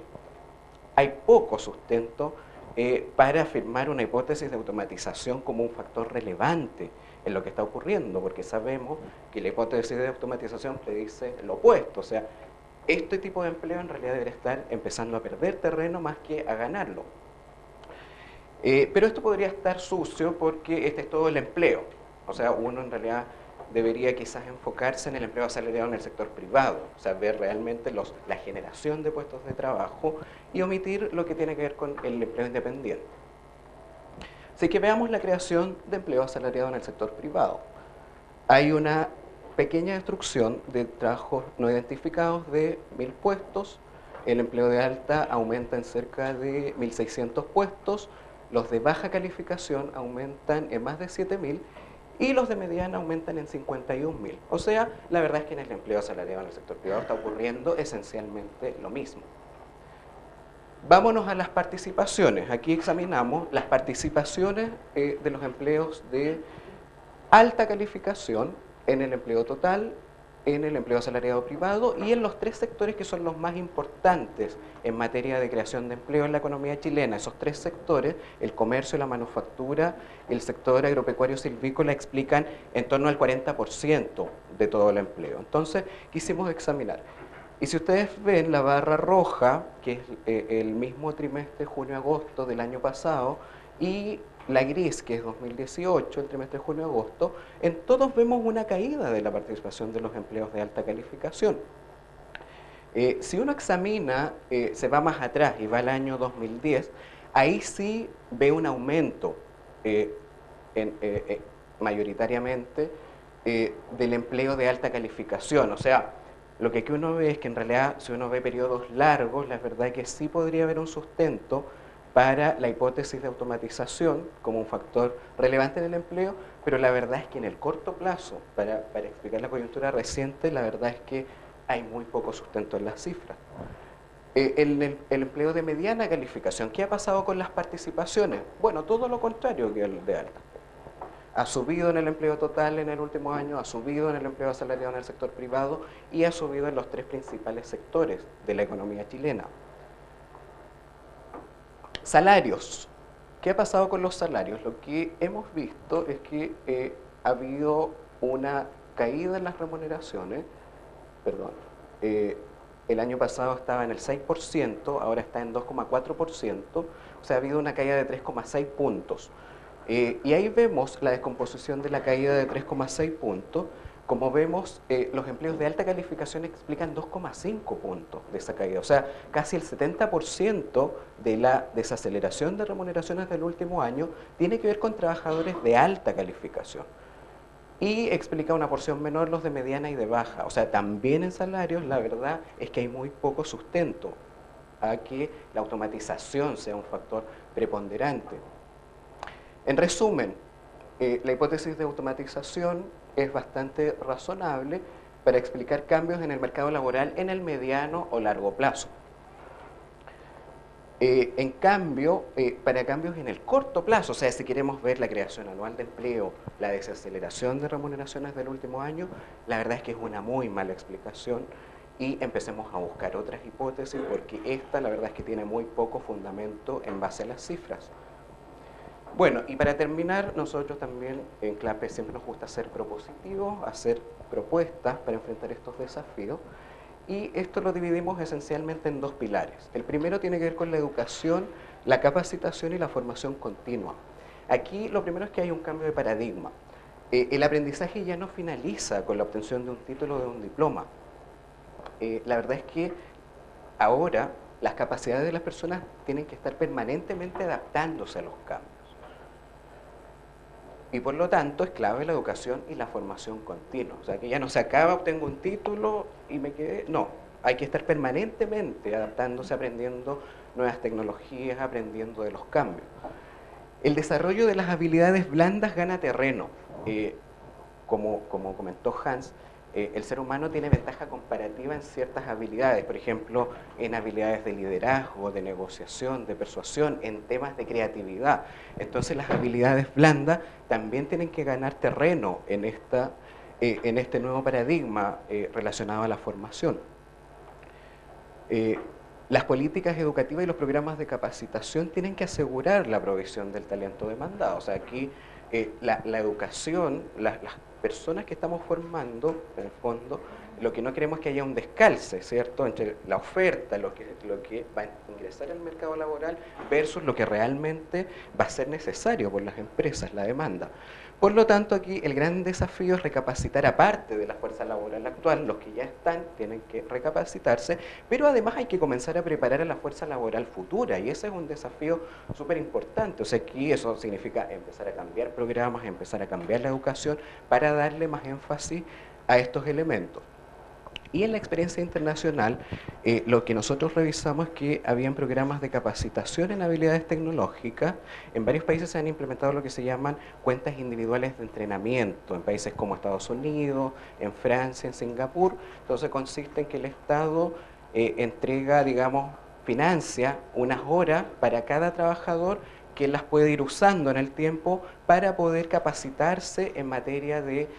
hay poco sustento para afirmar una hipótesis de automatización como un factor relevante en lo que está ocurriendo, porque sabemos que la hipótesis de automatización predice lo opuesto, o sea, este tipo de empleo en realidad debería estar empezando a perder terreno más que a ganarlo. Pero esto podría estar sucio porque este es todo el empleo, o sea, uno en realidad debería quizás enfocarse en el empleo asalariado en el sector privado, o sea, ver realmente la generación de puestos de trabajo y omitir lo que tiene que ver con el empleo independiente. Así que veamos la creación de empleo asalariado en el sector privado. Hay una pequeña destrucción de trabajos no identificados de 1.000 puestos, el empleo de alta aumenta en cerca de 1.600 puestos, los de baja calificación aumentan en más de 7.000 y los de mediana aumentan en 51.000. O sea, la verdad es que en el empleo asalariado en el sector privado está ocurriendo esencialmente lo mismo. Vámonos a las participaciones. Aquí examinamos las participaciones de los empleos de alta calificación en el empleo total, en el empleo asalariado privado y en los tres sectores que son los más importantes en materia de creación de empleo en la economía chilena. Esos tres sectores, el comercio, la manufactura, el sector agropecuario silvícola, explican en torno al 40% de todo el empleo. Entonces, quisimos examinar. Y si ustedes ven la barra roja, que es el mismo trimestre junio-agosto del año pasado, y la gris, que es 2018, el trimestre junio-agosto, en todos vemos una caída de la participación de los empleos de alta calificación. Si uno examina, se va más atrás y va al año 2010, ahí sí ve un aumento mayoritariamente del empleo de alta calificación. O sea, lo que aquí uno ve es que en realidad, si uno ve periodos largos, la verdad es que sí podría haber un sustento para la hipótesis de automatización como un factor relevante en el empleo, pero la verdad es que en el corto plazo, para explicar la coyuntura reciente, la verdad es que hay muy poco sustento en las cifras. El empleo de mediana calificación, ¿qué ha pasado con las participaciones? Bueno, todo lo contrario que el de alta. Ha subido en el empleo total en el último año, ha subido en el empleo asalariado en el sector privado y ha subido en los tres principales sectores de la economía chilena. Salarios. ¿Qué ha pasado con los salarios? Lo que hemos visto es que ha habido una caída en las remuneraciones, el año pasado estaba en el 6%, ahora está en 2,4%, o sea, ha habido una caída de 3,6 puntos. Y ahí vemos la descomposición de la caída de 3,6 puntos. Como vemos, los empleos de alta calificación explican 2,5 puntos de esa caída. O sea, casi el 70% de la desaceleración de remuneraciones del último año tiene que ver con trabajadores de alta calificación. Y explica una porción menor los de mediana y de baja. O sea, también en salarios la verdad es que hay muy poco sustento a que la automatización sea un factor preponderante. En resumen, la hipótesis de automatización es bastante razonable para explicar cambios en el mercado laboral en el mediano o largo plazo. En cambio, para cambios en el corto plazo, o sea, si queremos ver la creación anual de empleo, la desaceleración de remuneraciones del último año, la verdad es que es una muy mala explicación y empecemos a buscar otras hipótesis porque esta la verdad es que tiene muy poco fundamento en base a las cifras. Bueno, y para terminar, nosotros también en CLAPE siempre nos gusta ser propositivos, hacer propuestas para enfrentar estos desafíos, y esto lo dividimos esencialmente en dos pilares. El primero tiene que ver con la educación, la capacitación y la formación continua. Aquí lo primero es que hay un cambio de paradigma. El aprendizaje ya no finaliza con la obtención de un título o de un diploma. La verdad es que ahora las capacidades de las personas tienen que estar permanentemente adaptándose a los cambios. Y por lo tanto es clave la educación y la formación continua. O sea, que ya no se acaba, obtengo un título y me quedé. No, hay que estar permanentemente adaptándose, aprendiendo nuevas tecnologías, aprendiendo de los cambios. El desarrollo de las habilidades blandas gana terreno. Como comentó Hans, el ser humano tiene ventaja comparativa en ciertas habilidades, por ejemplo, en habilidades de liderazgo, de negociación, de persuasión, en temas de creatividad. Entonces las habilidades blandas también tienen que ganar terreno en este nuevo paradigma relacionado a la formación. Las políticas educativas y los programas de capacitación tienen que asegurar la provisión del talento demandado. O sea, aquí la educación, las personas que estamos formando, en el fondo, lo que no queremos es que haya un descalce, ¿cierto?, entre la oferta, lo que va a ingresar al mercado laboral versus lo que realmente va a ser necesario por las empresas, la demanda. Por lo tanto, aquí el gran desafío es recapacitar, aparte de la fuerza laboral actual, los que ya están tienen que recapacitarse, pero además hay que comenzar a preparar a la fuerza laboral futura, y ese es un desafío súper importante. O sea, aquí eso significa empezar a cambiar programas, empezar a cambiar la educación para darle más énfasis a estos elementos. Y en la experiencia internacional, lo que nosotros revisamos es que habían programas de capacitación en habilidades tecnológicas. En varios países se han implementado lo que se llaman cuentas individuales de entrenamiento, en países como Estados Unidos, en Francia, en Singapur. Entonces consiste en que el Estado entrega, digamos, financia unas horas para cada trabajador que las puede ir usando en el tiempo para poder capacitarse en materia de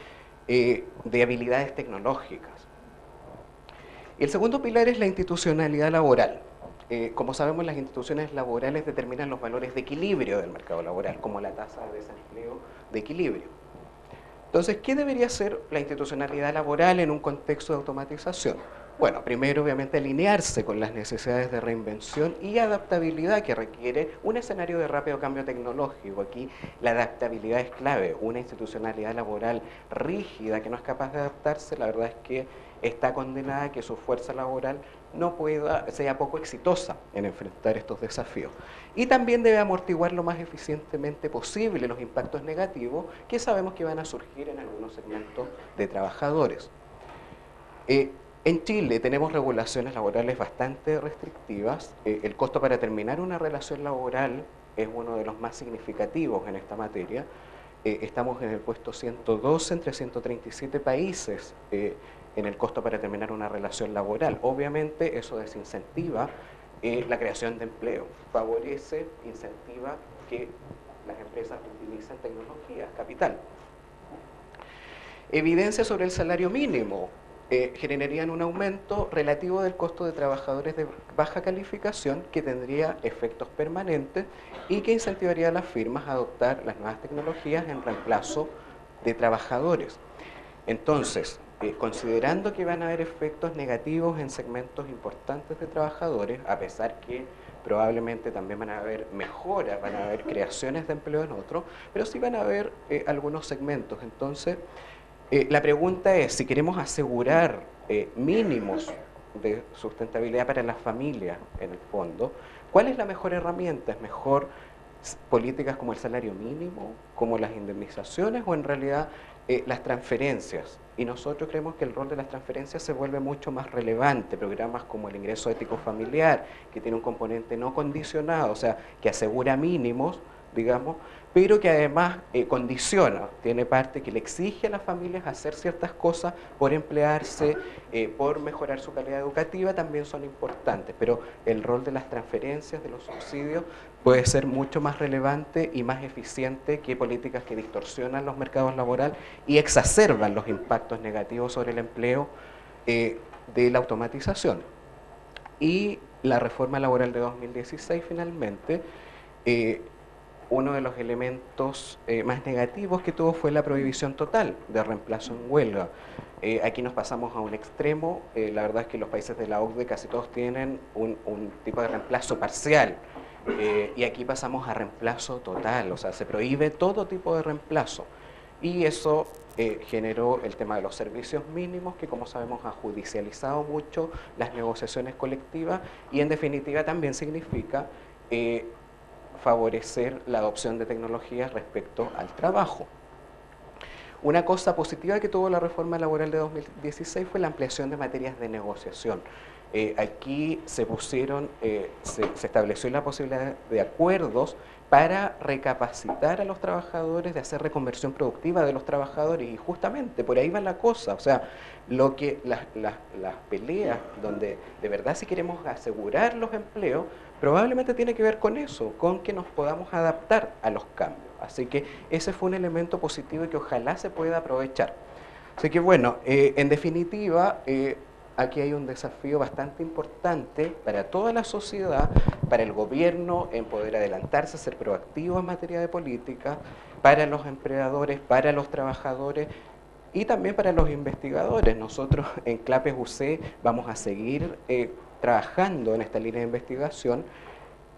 habilidades tecnológicas. Y el segundo pilar es la institucionalidad laboral. Como sabemos, las instituciones laborales determinan los valores de equilibrio del mercado laboral, como la tasa de desempleo de equilibrio. Entonces, ¿qué debería ser la institucionalidad laboral en un contexto de automatización? Bueno, primero, obviamente, alinearse con las necesidades de reinvención y adaptabilidad que requiere un escenario de rápido cambio tecnológico. Aquí la adaptabilidad es clave. Una institucionalidad laboral rígida que no es capaz de adaptarse, la verdad es que está condenada a que su fuerza laboral sea poco exitosa en enfrentar estos desafíos. Y también debe amortiguar lo más eficientemente posible los impactos negativos que sabemos que van a surgir en algunos segmentos de trabajadores. En Chile tenemos regulaciones laborales bastante restrictivas. El costo para terminar una relación laboral es uno de los más significativos en esta materia. Estamos en el puesto 112 entre 137 países en el costo para terminar una relación laboral. Obviamente eso desincentiva la creación de empleo, favorece, incentiva que las empresas utilicen tecnología, capital. Evidencia sobre el salario mínimo. Generarían un aumento relativo del costo de trabajadores de baja calificación que tendría efectos permanentes y que incentivaría a las firmas a adoptar las nuevas tecnologías en reemplazo de trabajadores. Entonces, considerando que van a haber efectos negativos en segmentos importantes de trabajadores, a pesar que probablemente también van a haber mejoras, van a haber creaciones de empleo en otros, pero sí van a haber algunos segmentos. Entonces, la pregunta es, si queremos asegurar mínimos de sustentabilidad para las familias, en el fondo, ¿cuál es la mejor herramienta? ¿Es mejor políticas como el salario mínimo, como las indemnizaciones o en realidad las transferencias? Y nosotros creemos que el rol de las transferencias se vuelve mucho más relevante. Programas como el ingreso ético familiar, que tiene un componente no condicionado, o sea, que asegura mínimos, digamos, pero que además condiciona, tiene parte que le exige a las familias hacer ciertas cosas por emplearse, por mejorar su calidad educativa, también son importantes, pero el rol de las transferencias, de los subsidios, puede ser mucho más relevante y más eficiente que políticas que distorsionan los mercados laborales y exacerban los impactos negativos sobre el empleo de la automatización. Y la reforma laboral de 2016, finalmente, uno de los elementos más negativos que tuvo fue la prohibición total de reemplazo en huelga. Aquí nos pasamos a un extremo. La verdad es que los países de la OCDE casi todos tienen un tipo de reemplazo parcial. Y aquí pasamos a reemplazo total, o sea, se prohíbe todo tipo de reemplazo. Y eso generó el tema de los servicios mínimos, que como sabemos ha judicializado mucho las negociaciones colectivas y en definitiva también significa favorecer la adopción de tecnologías respecto al trabajo. Una cosa positiva que tuvo la reforma laboral de 2016 fue la ampliación de materias de negociación. Aquí se pusieron, se estableció la posibilidad de acuerdos para recapacitar a los trabajadores, de hacer reconversión productiva de los trabajadores, y justamente por ahí va la cosa. O sea, lo que las peleas donde de verdad si queremos asegurar los empleos, probablemente tiene que ver con eso, con que nos podamos adaptar a los cambios. Así que ese fue un elemento positivo y que ojalá se pueda aprovechar. Así que bueno, en definitiva, aquí hay un desafío bastante importante para toda la sociedad, para el gobierno en poder adelantarse, ser proactivo en materia de política, para los empleadores, para los trabajadores y también para los investigadores. Nosotros en CLAPES UC vamos a seguir trabajando en esta línea de investigación,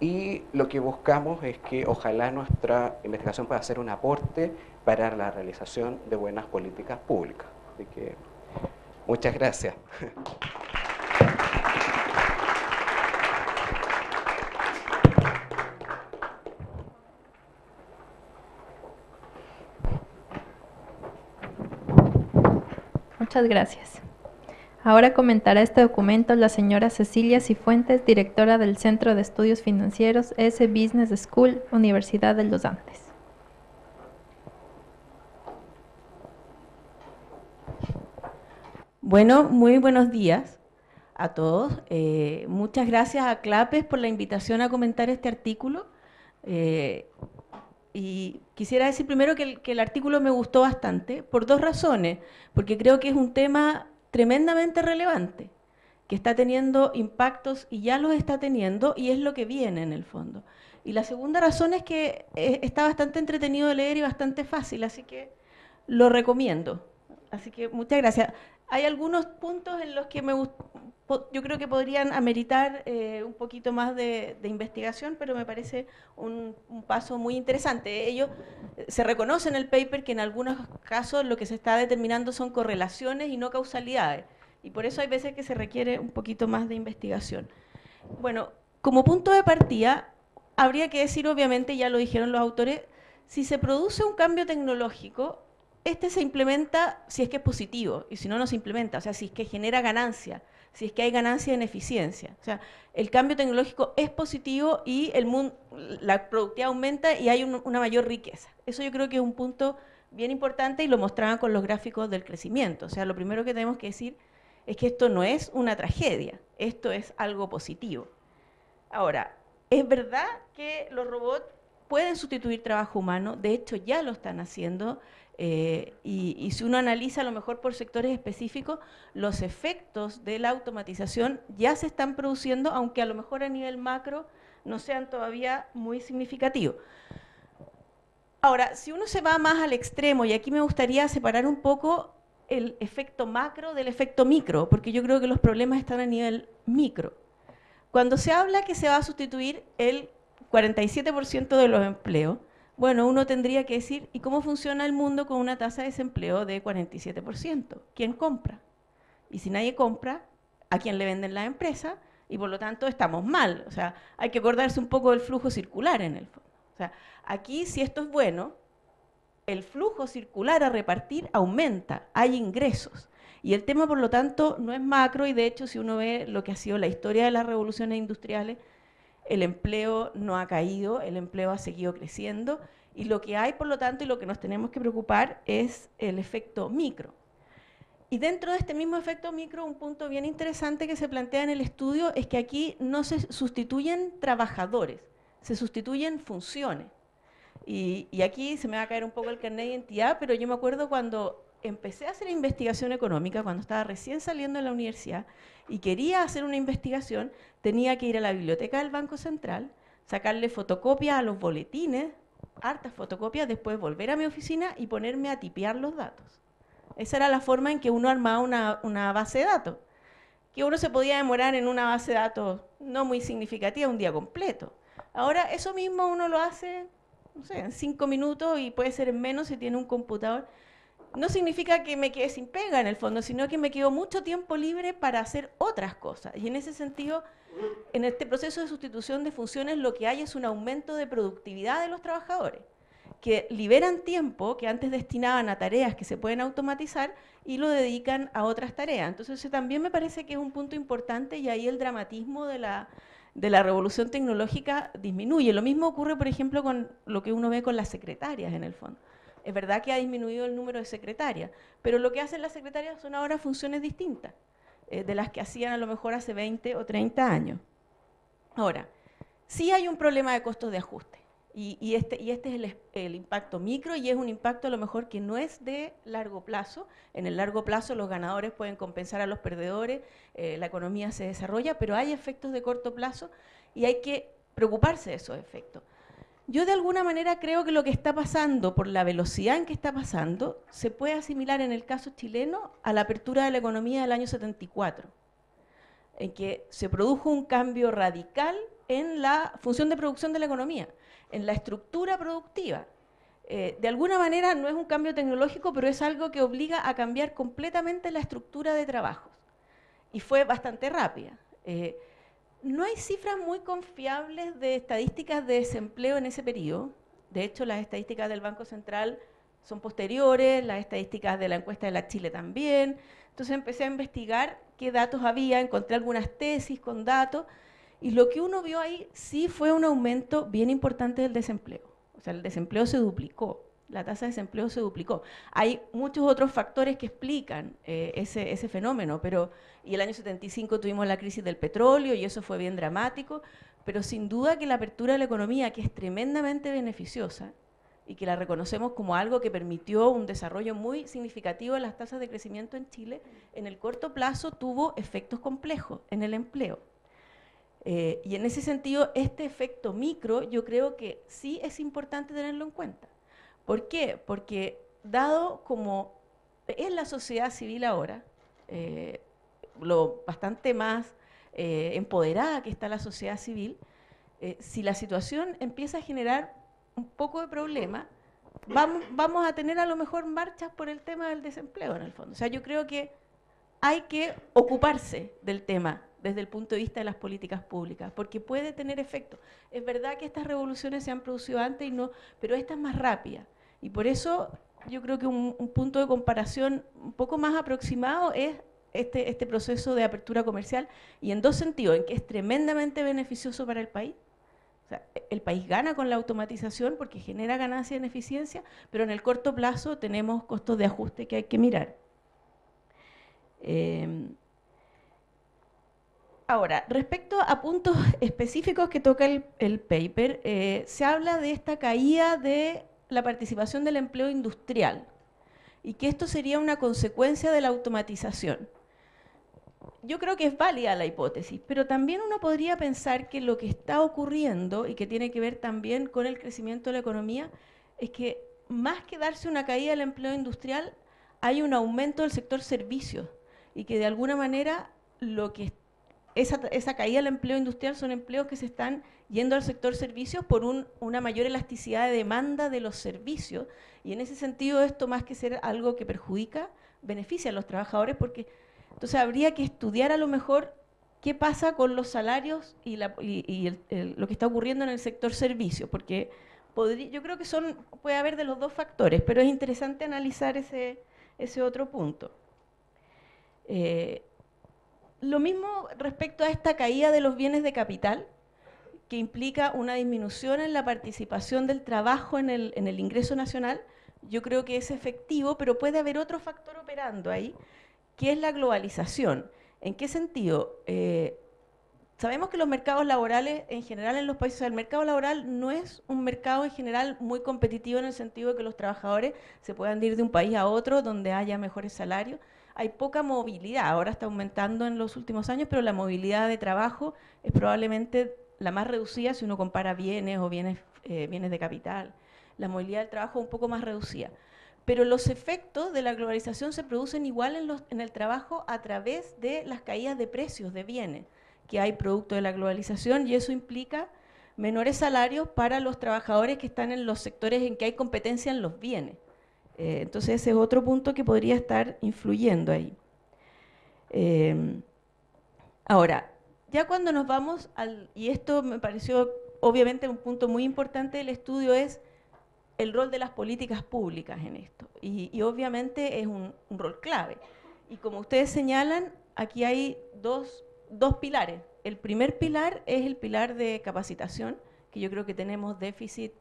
y lo que buscamos es que ojalá nuestra investigación pueda ser un aporte para la realización de buenas políticas públicas. Así que muchas gracias. Muchas gracias. Ahora comentará este documento la señora Cecilia Cifuentes, directora del Centro de Estudios Financieros S Business School, Universidad de los Andes. Bueno, muy buenos días a todos. Muchas gracias a CLAPES por la invitación a comentar este artículo. Y quisiera decir primero que el artículo me gustó bastante por dos razones. Porque creo que es un tema tremendamente relevante, que está teniendo impactos y ya los está teniendo, y es lo que viene en el fondo. Y la segunda razón es que está bastante entretenido de leer y bastante fácil, así que lo recomiendo. Así que muchas gracias. Hay algunos puntos en los que yo creo que podrían ameritar un poquito más de investigación, pero me parece un paso muy interesante. Ellos se reconoce en el paper que en algunos casos lo que se está determinando son correlaciones y no causalidades, y por eso hay veces que se requiere un poquito más de investigación. Bueno, como punto de partida, habría que decir, obviamente, ya lo dijeron los autores, si se produce un cambio tecnológico, este se implementa si es que es positivo, y si no, no se implementa. O sea, si es que genera ganancia, si es que hay ganancia en eficiencia. O sea, el cambio tecnológico es positivo y la productividad aumenta y hay una mayor riqueza. Eso yo creo que es un punto bien importante, y lo mostraban con los gráficos del crecimiento. O sea, lo primero que tenemos que decir es que esto no es una tragedia, esto es algo positivo. Ahora, es verdad que los robots pueden sustituir trabajo humano, de hecho ya lo están haciendo. Y si uno analiza a lo mejor por sectores específicos, los efectos de la automatización ya se están produciendo, aunque a lo mejor a nivel macro no sean todavía muy significativos. Ahora, si uno se va más al extremo, y aquí me gustaría separar un poco el efecto macro del efecto micro, porque yo creo que los problemas están a nivel micro. Cuando se habla que se va a sustituir el 47% de los empleos, bueno, uno tendría que decir, ¿y cómo funciona el mundo con una tasa de desempleo de 47%? ¿Quién compra? Y si nadie compra, ¿a quién le venden las empresas? Y por lo tanto estamos mal. O sea, hay que acordarse un poco del flujo circular en el fondo. O sea, aquí, si esto es bueno, el flujo circular a repartir aumenta, hay ingresos. Y el tema, por lo tanto, no es macro, y de hecho, si uno ve lo que ha sido la historia de las revoluciones industriales, el empleo no ha caído, el empleo ha seguido creciendo, y lo que hay, por lo tanto, y lo que nos tenemos que preocupar es el efecto micro. Y dentro de este mismo efecto micro, un punto bien interesante que se plantea en el estudio es que aquí no se sustituyen trabajadores, se sustituyen funciones. Y aquí se me va a caer un poco el carnet de identidad, pero yo me acuerdo cuando empecé a hacer investigación económica, cuando estaba recién saliendo de la universidad y quería hacer una investigación, tenía que ir a la biblioteca del Banco Central, sacarle fotocopias a los boletines, hartas fotocopias, después volver a mi oficina y ponerme a tipear los datos. Esa era la forma en que uno armaba una base de datos, que uno se podía demorar en una base de datos no muy significativa un día completo. Ahora eso mismo uno lo hace, no sé, en 5 minutos, y puede ser en menos si tiene un computador. No significa que me quede sin pega en el fondo, sino que me quedo mucho tiempo libre para hacer otras cosas. Y en ese sentido, en este proceso de sustitución de funciones, lo que hay es un aumento de productividad de los trabajadores. que liberan tiempo que antes destinaban a tareas que se pueden automatizar y lo dedican a otras tareas. Entonces, eso también me parece que es un punto importante y ahí el dramatismo de la revolución tecnológica disminuye. Lo mismo ocurre, por ejemplo, con lo que uno ve con las secretarias en el fondo. Es verdad que ha disminuido el número de secretarias, pero lo que hacen las secretarias son ahora funciones distintas de las que hacían a lo mejor hace 20 o 30 años. Ahora, sí hay un problema de costos de ajuste. Y este es el impacto micro y es un impacto a lo mejor que no es de largo plazo. En el largo plazo los ganadores pueden compensar a los perdedores, la economía se desarrolla, pero hay efectos de corto plazo y hay que preocuparse de esos efectos. Yo de alguna manera creo que lo que está pasando, por la velocidad en que está pasando, se puede asimilar en el caso chileno a la apertura de la economía del año 74, en que se produjo un cambio radical en la función de producción de la economía, en la estructura productiva. De alguna manera no es un cambio tecnológico, pero es algo que obliga a cambiar completamente la estructura de trabajos. Y fue bastante rápida. No hay cifras muy confiables de estadísticas de desempleo en ese periodo. De hecho, las estadísticas del Banco Central son posteriores, las estadísticas de la encuesta de la Chile también. Entonces empecé a investigar qué datos había, encontré algunas tesis con datos, y lo que uno vio ahí sí fue un aumento bien importante del desempleo. O sea, el desempleo se duplicó, la tasa de desempleo se duplicó. Hay muchos otros factores que explican ese fenómeno, y el año 75 tuvimos la crisis del petróleo y eso fue bien dramático, pero sin duda que la apertura de la economía, que es tremendamente beneficiosa y que la reconocemos como algo que permitió un desarrollo muy significativo de las tasas de crecimiento en Chile, en el corto plazo tuvo efectos complejos en el empleo. Y en ese sentido, este efecto micro yo creo que sí es importante tenerlo en cuenta. ¿Por qué? Porque dado como es la sociedad civil ahora, lo bastante más empoderada que está la sociedad civil, si la situación empieza a generar un poco de problema, vamos a tener a lo mejor marchas por el tema del desempleo en el fondo. O sea, yo creo que hay que ocuparse del tema desde el punto de vista de las políticas públicas, porque puede tener efecto. Es verdad que estas revoluciones se han producido antes, pero esta es más rápida. Y por eso yo creo que un punto de comparación un poco más aproximado es este proceso de apertura comercial, y en dos sentidos, en que es tremendamente beneficioso para el país. O sea, el país gana con la automatización porque genera ganancia en eficiencia, pero en el corto plazo tenemos costos de ajuste que hay que mirar. Ahora, respecto a puntos específicos que toca el paper, se habla de esta caída de la participación del empleo industrial y que esto sería una consecuencia de la automatización. Yo creo que es válida la hipótesis, pero también uno podría pensar que lo que está ocurriendo y que tiene que ver también con el crecimiento de la economía es que más que darse una caída del empleo industrial, hay un aumento del sector servicios y que de alguna manera esa caída del empleo industrial son empleos que se están yendo al sector servicios por una mayor elasticidad de demanda de los servicios, y en ese sentido esto, más que ser algo que perjudica, beneficia a los trabajadores, porque entonces habría que estudiar a lo mejor qué pasa con los salarios y lo que está ocurriendo en el sector servicios, porque yo creo que puede haber de los dos factores, pero es interesante analizar ese otro punto. Lo mismo respecto a esta caída de los bienes de capital, que implica una disminución en la participación del trabajo en el ingreso nacional. Yo creo que es efectivo, pero puede haber otro factor operando ahí, que es la globalización. ¿En qué sentido? Sabemos que los mercados laborales en general en los países, o sea, el mercado laboral no es un mercado en general muy competitivo en el sentido de que los trabajadores se puedan ir de un país a otro donde haya mejores salarios. Hay poca movilidad, ahora está aumentando en los últimos años, pero la movilidad de trabajo es probablemente la más reducida si uno compara bienes o bienes de capital. La movilidad del trabajo es un poco más reducida. Pero los efectos de la globalización se producen igual en el trabajo a través de las caídas de precios de bienes que hay producto de la globalización, y eso implica menores salarios para los trabajadores que están en los sectores en que hay competencia en los bienes. Entonces ese es otro punto que podría estar influyendo ahí. Ahora, ya cuando nos vamos y esto me pareció obviamente un punto muy importante del estudio, es el rol de las políticas públicas en esto. Y obviamente es un rol clave. Y como ustedes señalan, aquí hay dos pilares. El primer pilar es el pilar de capacitación, que yo creo que tenemos déficit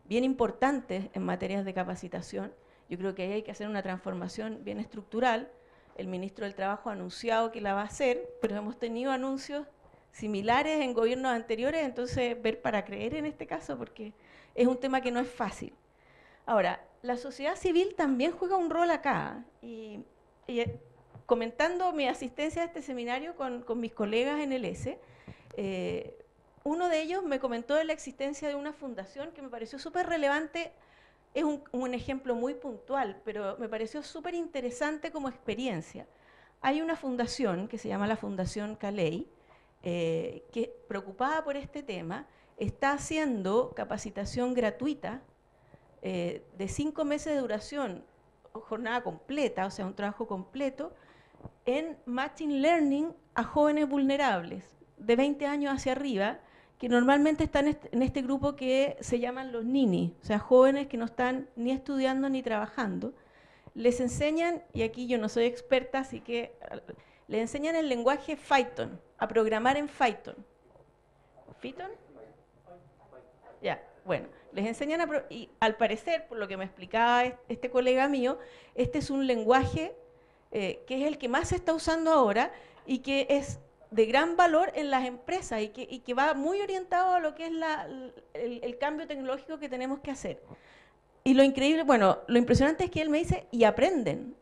bien importantes en materias de capacitación. Yo creo que ahí hay que hacer una transformación bien estructural. El ministro del Trabajo ha anunciado que la va a hacer, pero hemos tenido anuncios similares en gobiernos anteriores, entonces ver para creer en este caso, porque es un tema que no es fácil. Ahora, la sociedad civil también juega un rol acá, y comentando mi asistencia a este seminario con mis colegas en el ESE, uno de ellos me comentó de la existencia de una fundación que me pareció súper relevante. Es un ejemplo muy puntual, pero me pareció súper interesante como experiencia. Hay una fundación que se llama la Fundación Caley, que preocupada por este tema, está haciendo capacitación gratuita de 5 meses de duración, jornada completa, o sea, un trabajo completo, en Machine Learning a jóvenes vulnerables, de 20 años hacia arriba, que normalmente están en este grupo que se llaman los nini, o sea, jóvenes que no están ni estudiando ni trabajando. Les enseñan, y aquí yo no soy experta, así que les enseñan el lenguaje Python, a programar en Python. ¿Python? Ya, bueno, les enseñan y al parecer, por lo que me explicaba este colega mío, este es un lenguaje que es el que más se está usando ahora y que es de gran valor en las empresas y que va muy orientado a lo que es el cambio tecnológico que tenemos que hacer. Y lo increíble, bueno, lo impresionante es que él me dice, y aprenden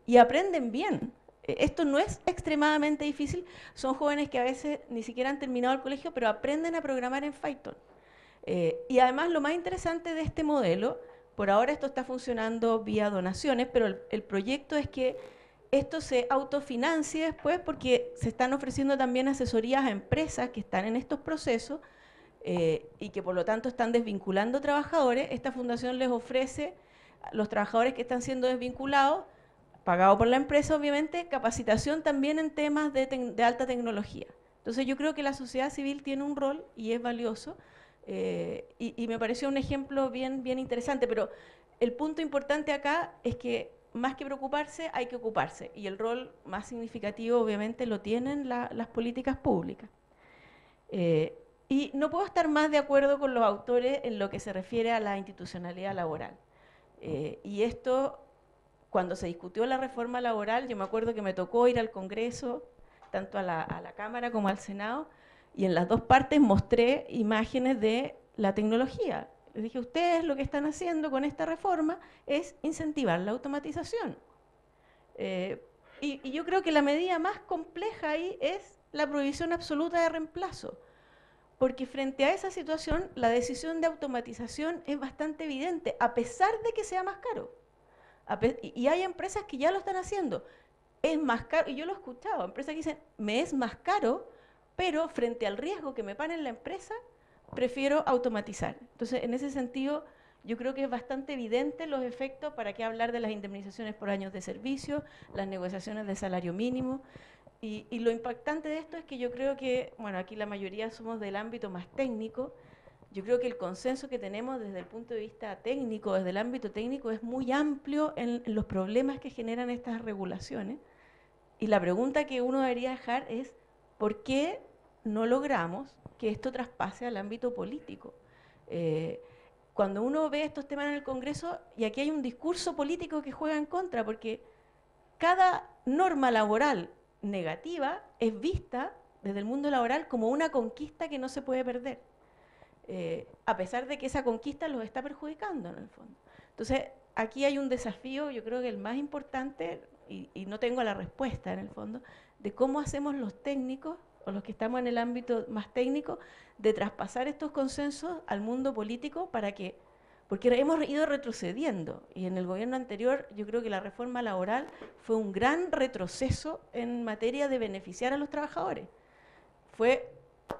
bien. Esto no es extremadamente difícil, son jóvenes que a veces ni siquiera han terminado el colegio, pero aprenden a programar en Python. Y además lo más interesante de este modelo, por ahora esto está funcionando vía donaciones, pero el proyecto es que esto se autofinancie después porque se están ofreciendo también asesorías a empresas que están en estos procesos y que por lo tanto están desvinculando trabajadores. Esta fundación les ofrece a los trabajadores que están siendo desvinculados, pagado por la empresa obviamente, capacitación también en temas de alta tecnología. Entonces yo creo que la sociedad civil tiene un rol y es valioso y me pareció un ejemplo bien interesante, pero el punto importante acá es que más que preocuparse, hay que ocuparse. Y el rol más significativo, obviamente, lo tienen las políticas públicas. Y no puedo estar más de acuerdo con los autores en lo que se refiere a la institucionalidad laboral. Y esto, cuando se discutió la reforma laboral, yo me acuerdo que me tocó ir al Congreso, tanto a la Cámara como al Senado, y en las dos partes mostré imágenes de la tecnología. Les dije, ustedes lo que están haciendo con esta reforma es incentivar la automatización. Y yo creo que la medida más compleja ahí es la prohibición absoluta de reemplazo. Porque frente a esa situación, la decisión de automatización es bastante evidente, a pesar de que sea más caro. Y hay empresas que ya lo están haciendo. Es más caro, y yo lo he escuchado, empresas que dicen, me es más caro, pero frente al riesgo que me paren la empresa, prefiero automatizar. Entonces, en ese sentido, yo creo que es bastante evidente los efectos, para qué hablar de las indemnizaciones por años de servicio, las negociaciones de salario mínimo. Y lo impactante de esto es que yo creo que, bueno, aquí la mayoría somos del ámbito más técnico. Yo creo que el consenso que tenemos desde el punto de vista técnico, desde el ámbito técnico, es muy amplio en los problemas que generan estas regulaciones. Y la pregunta que uno debería dejar es, ¿por qué no logramos que esto traspase al ámbito político? Cuando uno ve estos temas en el Congreso, y aquí hay un discurso político que juega en contra, porque cada norma laboral negativa es vista desde el mundo laboral como una conquista que no se puede perder, a pesar de que esa conquista los está perjudicando en el fondo. Entonces, aquí hay un desafío, yo creo que el más importante, y no tengo la respuesta en el fondo, de cómo hacemos los técnicos, o los que estamos en el ámbito más técnico, de traspasar estos consensos al mundo político porque hemos ido retrocediendo, y en el gobierno anterior yo creo que la reforma laboral fue un gran retroceso en materia de beneficiar a los trabajadores. Fue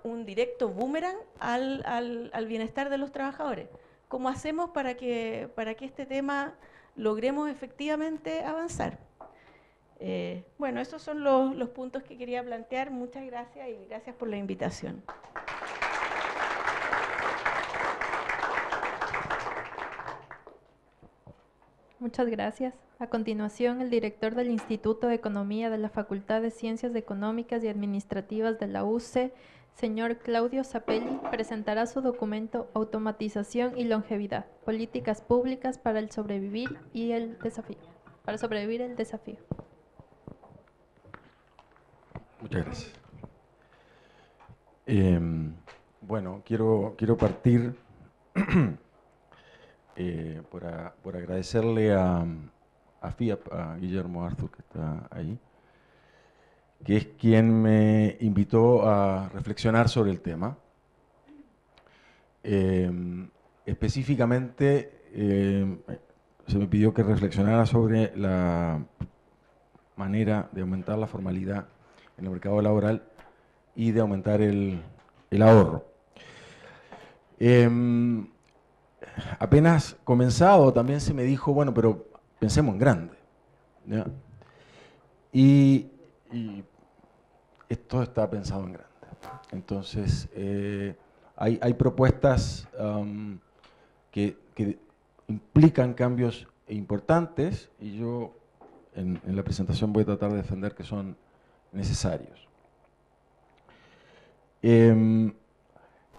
un directo boomerang al bienestar de los trabajadores. ¿Cómo hacemos para que este tema logremos efectivamente avanzar? Bueno, esos son los puntos que quería plantear. Muchas gracias y gracias por la invitación. Muchas gracias. A continuación, el director del Instituto de Economía de la Facultad de Ciencias Económicas y Administrativas de la UC, señor Claudio Zapelli, presentará su documento Automatización y Longevidad, Políticas Públicas para el sobrevivir y el desafío. Para sobrevivir el desafío. Muchas gracias. Bueno, quiero partir por agradecerle a FIAP, a Guillermo Arthur, que está ahí, que es quien me invitó a reflexionar sobre el tema. Específicamente, se me pidió que reflexionara sobre la manera de aumentar la formalidad en el mercado laboral y de aumentar el ahorro. Apenas comenzado, también se me dijo, bueno, pero pensemos en grande, ¿ya? Y esto está pensado en grande. Entonces, hay propuestas que implican cambios importantes y yo en la presentación voy a tratar de defender que son necesarios.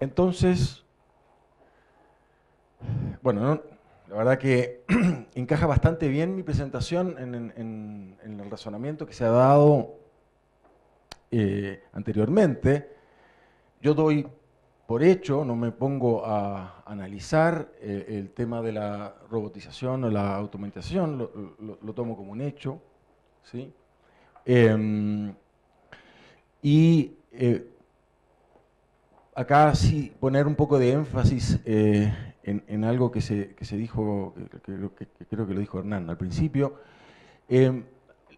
Entonces, bueno, la verdad que encaja bastante bien mi presentación en el razonamiento que se ha dado anteriormente. Yo doy por hecho, no me pongo a analizar el tema de la robotización o la automatización, lo tomo como un hecho, ¿sí? Acá sí poner un poco de énfasis en algo que se dijo, que creo que lo dijo Hernán al principio,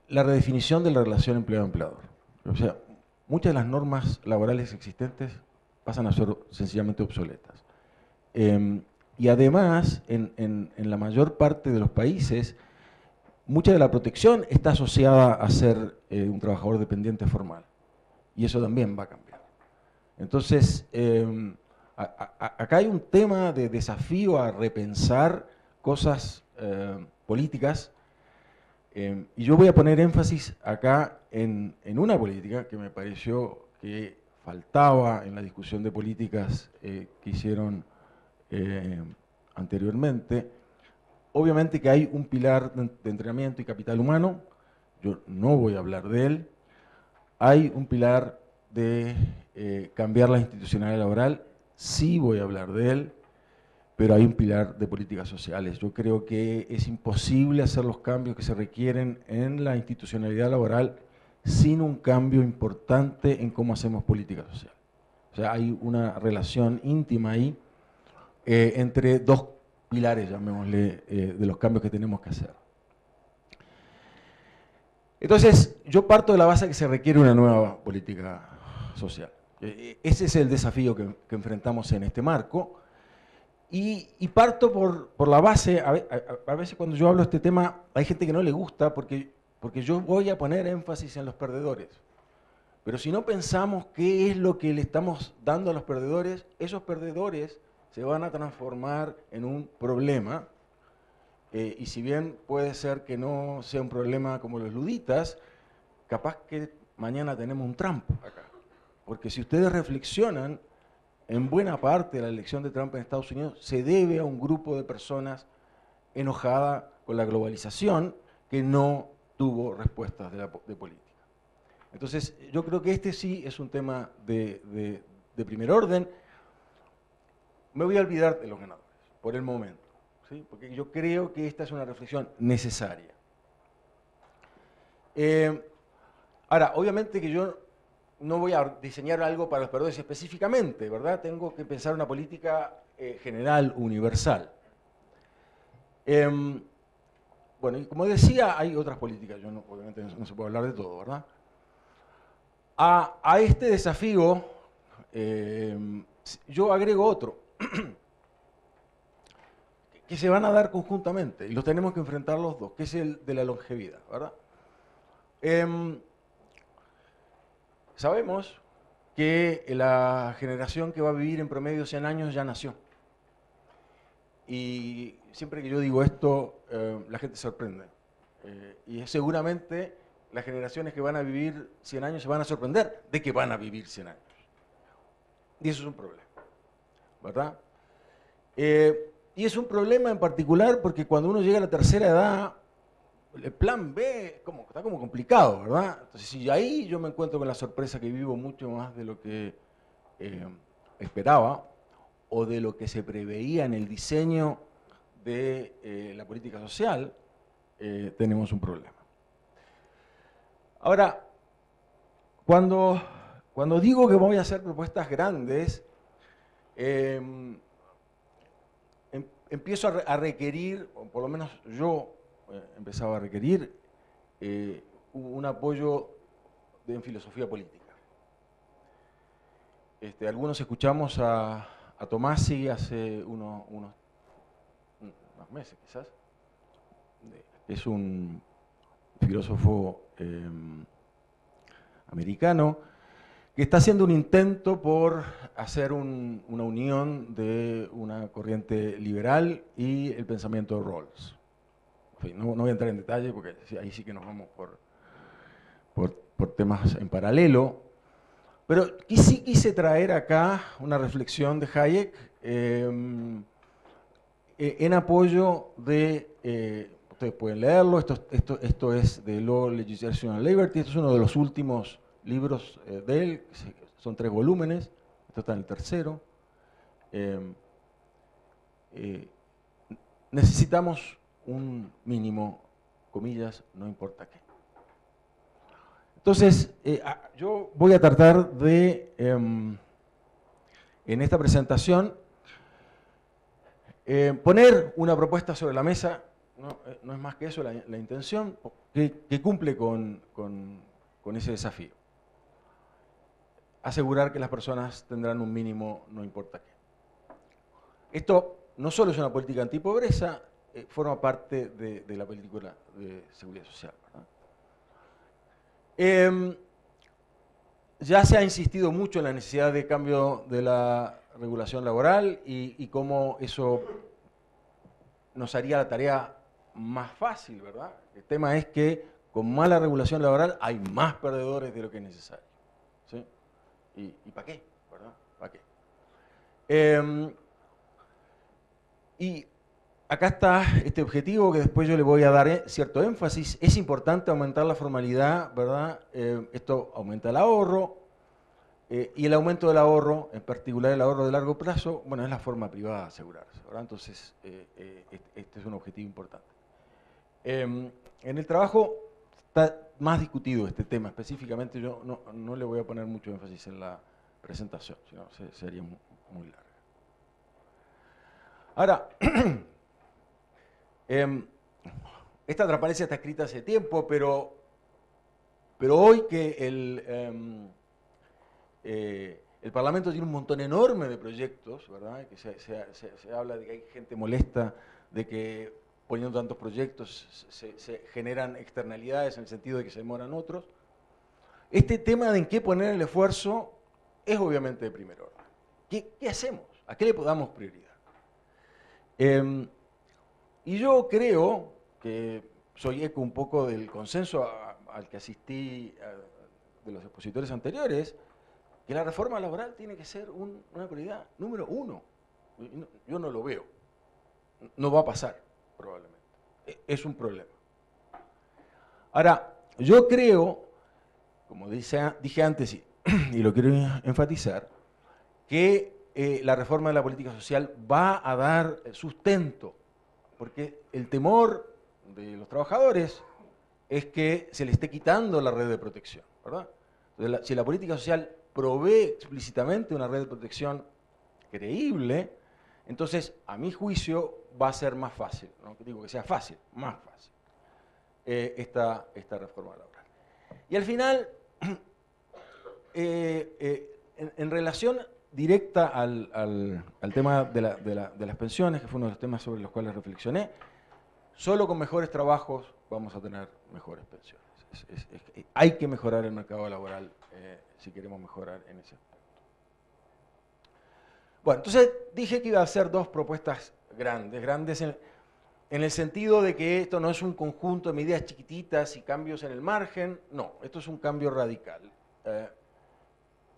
la redefinición de la relación empleado-empleador. O sea, muchas de las normas laborales existentes pasan a ser sencillamente obsoletas. Y además, en la mayor parte de los países, mucha de la protección está asociada a ser un trabajador dependiente formal. Y eso también va a cambiar. Entonces, acá hay un tema de desafío a repensar cosas políticas, y yo voy a poner énfasis acá en una política que me pareció que faltaba en la discusión de políticas que hicieron anteriormente. Obviamente que hay un pilar de entrenamiento y capital humano, yo no voy a hablar de él. Hay un pilar de cambiar la institucionalidad laboral, sí voy a hablar de él, pero hay un pilar de políticas sociales. Yo creo que es imposible hacer los cambios que se requieren en la institucionalidad laboral sin un cambio importante en cómo hacemos política social. O sea, hay una relación íntima ahí entre dos pilares, llamémosle, de los cambios que tenemos que hacer. Entonces, yo parto de la base de que se requiere una nueva política social. Ese es el desafío que enfrentamos en este marco. Y parto por la base, a veces cuando yo hablo de este tema, hay gente que no le gusta porque yo voy a poner énfasis en los perdedores. Pero si no pensamos qué es lo que le estamos dando a los perdedores, esos perdedores se van a transformar en un problema. Y si bien puede ser que no sea un problema como los luditas, capaz que mañana tenemos un Trump acá. Porque si ustedes reflexionan, en buena parte de la elección de Trump en Estados Unidos se debe a un grupo de personas enojada con la globalización que no tuvo respuestas de política. Entonces, yo creo que este sí es un tema de primer orden. Me voy a olvidar de los ganadores, por el momento, ¿sí? Porque yo creo que esta es una reflexión necesaria. Ahora, obviamente que yo no voy a diseñar algo para los perdedores específicamente, ¿verdad? Tengo que pensar una política general, universal. Bueno, y como decía, hay otras políticas, yo obviamente no se puede hablar de todo, ¿verdad? A este desafío, yo agrego otro, que se van a dar conjuntamente, y los tenemos que enfrentar los dos, que es el de la longevidad, ¿verdad? Sabemos que la generación que va a vivir en promedio 100 años ya nació. y siempre que yo digo esto, la gente se sorprende. Y seguramente las generaciones que van a vivir 100 años se van a sorprender de que van a vivir 100 años. Y eso es un problema, ¿verdad? Y es un problema en particular porque cuando uno llega a la tercera edad, el plan B está como complicado, ¿verdad? Entonces, si ahí yo me encuentro con la sorpresa que vivo mucho más de lo que esperaba o de lo que se preveía en el diseño de la política social, tenemos un problema. Ahora, cuando digo que voy a hacer propuestas grandes, empiezo a requerir, o por lo menos yo empezaba a requerir, un apoyo en filosofía política. Algunos escuchamos a Tomasi hace unos meses quizás. Es un filósofo americano que está haciendo un intento por hacer una unión de una corriente liberal y el pensamiento de Rawls. En fin, no voy a entrar en detalle porque ahí sí que nos vamos por temas en paralelo, pero sí quise traer acá una reflexión de Hayek en apoyo de, ustedes pueden leerlo, esto es de Law, Legislation and Liberty, esto es uno de los últimos libros de él, son 3 volúmenes, esto está en el tercero. Necesitamos un mínimo, comillas, no importa qué. Entonces, yo voy a tratar de, en esta presentación, poner una propuesta sobre la mesa, no es más que eso la intención, que cumple con ese desafío. Asegurar que las personas tendrán un mínimo, no importa qué. Esto no solo es una política antipobreza, forma parte de la política de seguridad social, ¿verdad? Ya se ha insistido mucho en la necesidad de cambio de la regulación laboral y cómo eso nos haría la tarea más fácil, ¿verdad? El tema es que con mala regulación laboral hay más perdedores de lo que es necesario, ¿sí? ¿Y para qué? ¿Verdad? ¿Para qué? Y acá está este objetivo que después yo le voy a dar cierto énfasis. Es importante aumentar la formalidad, ¿verdad? Esto aumenta el ahorro y el aumento del ahorro, en particular el ahorro de largo plazo, bueno, es la forma privada de asegurarse, ¿verdad? Entonces, este es un objetivo importante. En el trabajo está más discutido este tema, específicamente yo no le voy a poner mucho énfasis en la presentación, sino sería muy larga. Ahora, esta transparencia está escrita hace tiempo, pero hoy que el Parlamento tiene un montón enorme de proyectos, ¿verdad? Que se habla de que hay gente molesta, de que poniendo tantos proyectos se generan externalidades en el sentido de que se demoran otros. Este tema de en qué poner el esfuerzo es obviamente de primer orden. ¿Qué hacemos? ¿A qué le damos prioridad? Y yo creo que soy eco un poco del consenso al que asistí de los expositores anteriores, que la reforma laboral tiene que ser una prioridad número 1. Yo no lo veo. No va a pasar, probablemente. Es un problema. Ahora, yo creo, como dije antes y lo quiero enfatizar, que la reforma de la política social va a dar sustento, porque el temor de los trabajadores es que se le esté quitando la red de protección, ¿verdad? Entonces, si la política social provee explícitamente una red de protección creíble, entonces, a mi juicio, va a ser más fácil, no digo que sea fácil, más fácil, esta reforma laboral. Y al final, en relación directa al tema de las pensiones, que fue uno de los temas sobre los cuales reflexioné, solo con mejores trabajos vamos a tener mejores pensiones. Hay que mejorar el mercado laboral si queremos mejorar en ese aspecto. Bueno, entonces dije que iba a hacer 2 propuestas grandes en el sentido de que esto no es un conjunto de medidas chiquititas y cambios en el margen, no, esto es un cambio radical.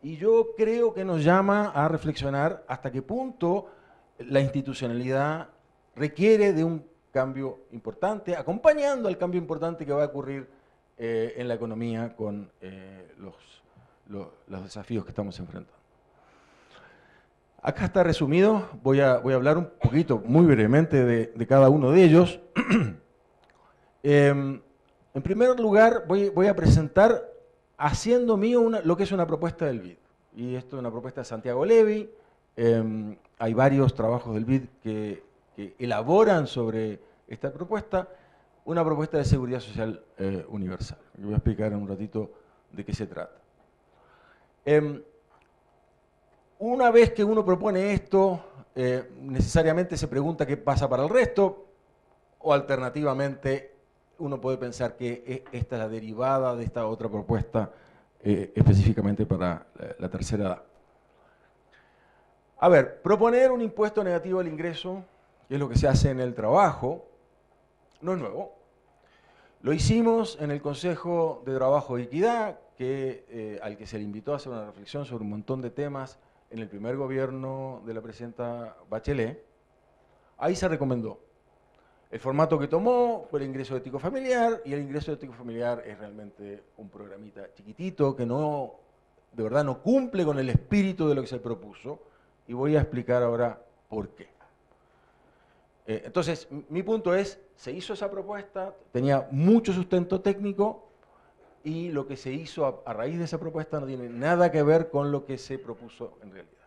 Y yo creo que nos llama a reflexionar hasta qué punto la institucionalidad requiere de un cambio importante, acompañando al cambio importante que va a ocurrir en la economía con los desafíos que estamos enfrentando. Acá está resumido, voy a hablar un poquito, muy brevemente, de cada uno de ellos. En primer lugar, voy a presentar, haciendo mío, lo que es una propuesta del BID. Y esto es una propuesta de Santiago Levy. Hay varios trabajos del BID que elaboran sobre esta propuesta, una propuesta de seguridad social universal. Voy a explicar en un ratito de qué se trata. Una vez que uno propone esto, necesariamente se pregunta qué pasa para el resto, o alternativamente uno puede pensar que esta es la derivada de esta otra propuesta específicamente para la tercera edad. A ver, proponer un impuesto negativo al ingreso, que es lo que se hace en el trabajo, no es nuevo. Lo hicimos en el Consejo de Trabajo y Equidad, al que se le invitó a hacer una reflexión sobre un montón de temas en el primer gobierno de la presidenta Bachelet. Ahí se recomendó. El formato que tomó fue el ingreso ético familiar, y el ingreso ético familiar es realmente un programita chiquitito que de verdad no cumple con el espíritu de lo que se propuso, y voy a explicar ahora por qué. Entonces, mi punto es, se hizo esa propuesta, tenía mucho sustento técnico, y lo que se hizo a raíz de esa propuesta no tiene nada que ver con lo que se propuso en realidad.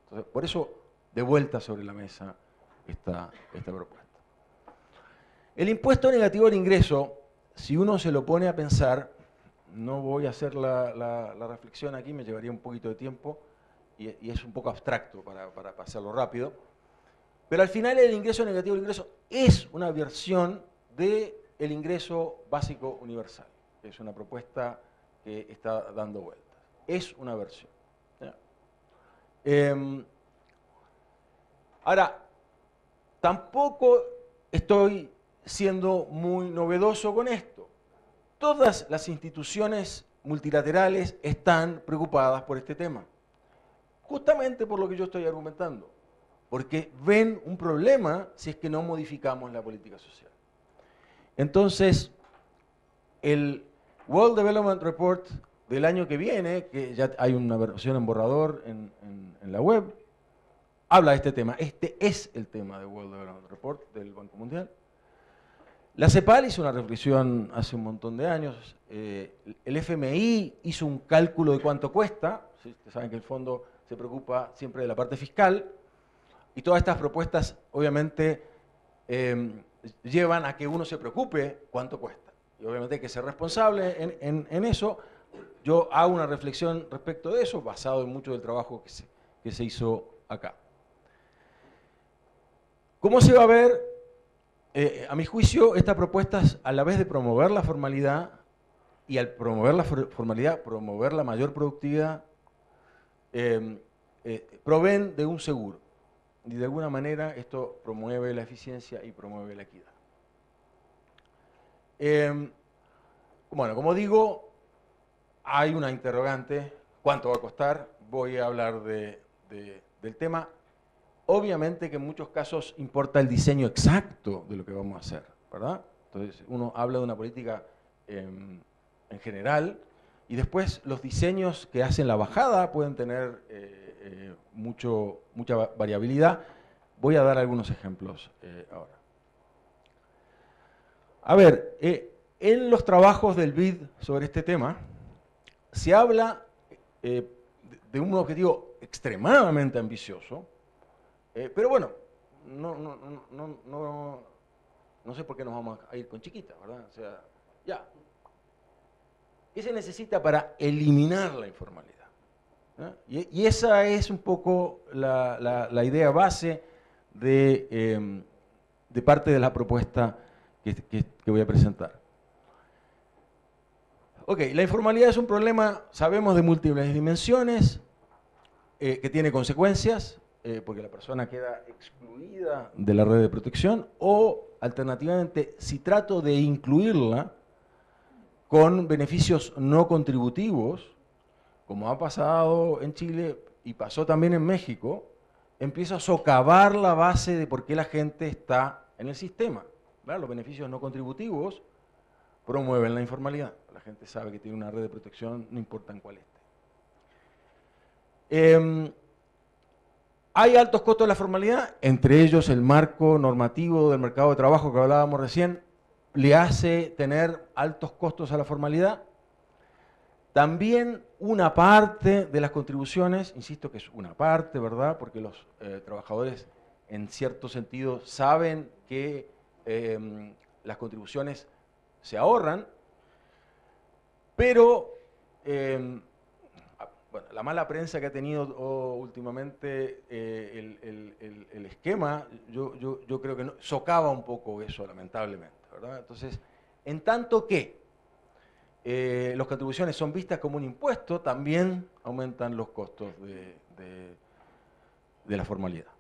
Entonces, por eso, de vuelta sobre la mesa esta propuesta. El impuesto negativo al ingreso, si uno se lo pone a pensar, no voy a hacer la reflexión aquí, me llevaría un poquito de tiempo, y es un poco abstracto para pasarlo rápido, pero al final el ingreso negativo al ingreso es una versión del ingreso básico universal. Es una propuesta que está dando vueltas. Es una versión. Ahora, tampoco estoy siendo muy novedoso con esto. Todas las instituciones multilaterales están preocupadas por este tema. Justamente por lo que yo estoy argumentando. Porque ven un problema si es que no modificamos la política social. Entonces, el World Development Report del año que viene, que ya hay una versión en borrador en la web, habla de este tema. Este es el tema del World Development Report del Banco Mundial. La CEPAL hizo una reflexión hace un montón de años. El FMI hizo un cálculo de cuánto cuesta. ¿Sí? Ustedes saben que el fondo se preocupa siempre de la parte fiscal. Y todas estas propuestas, obviamente, llevan a que uno se preocupe cuánto cuesta. Y obviamente hay que ser responsable en eso. Yo hago una reflexión respecto de eso, basado en mucho del trabajo que se hizo acá. ¿Cómo se va a ver? A mi juicio, estas propuestas, a la vez de promover la formalidad, y al promover la formalidad, promover la mayor productividad, proveen de un seguro. Y de alguna manera esto promueve la eficiencia y promueve la equidad. Bueno, como digo, hay una interrogante, ¿cuánto va a costar? Voy a hablar del tema. Obviamente que en muchos casos importa el diseño exacto de lo que vamos a hacer, ¿verdad? Entonces uno habla de una política en general, y después los diseños que hacen la bajada pueden tener mucha variabilidad. Voy a dar algunos ejemplos ahora. A ver, en los trabajos del BID sobre este tema, se habla de un objetivo extremadamente ambicioso, pero bueno, no sé por qué nos vamos a ir con chiquita, ¿verdad? O sea, ya. ¿Qué se necesita para eliminar la informalidad? Y esa es un poco la idea base de parte de la propuesta que voy a presentar. Ok, la informalidad es un problema, sabemos, de múltiples dimensiones, que tiene consecuencias. porque la persona queda excluida de la red de protección, o alternativamente, si trato de incluirla con beneficios no contributivos, como ha pasado en Chile y pasó también en México, empiezo a socavar la base de por qué la gente está en el sistema. ¿Verdad? Los beneficios no contributivos promueven la informalidad. La gente sabe que tiene una red de protección, no importa en cuál esté. Hay altos costos de la formalidad, entre ellos el marco normativo del mercado de trabajo que hablábamos recién, le hace tener altos costos a la formalidad. También una parte de las contribuciones, insisto que es una parte, ¿verdad? Porque los trabajadores en cierto sentido saben que las contribuciones se ahorran, pero bueno, la mala prensa que ha tenido últimamente el esquema, yo creo que socava un poco eso, lamentablemente, ¿verdad? Entonces, en tanto que las contribuciones son vistas como un impuesto, también aumentan los costos de la formalidad.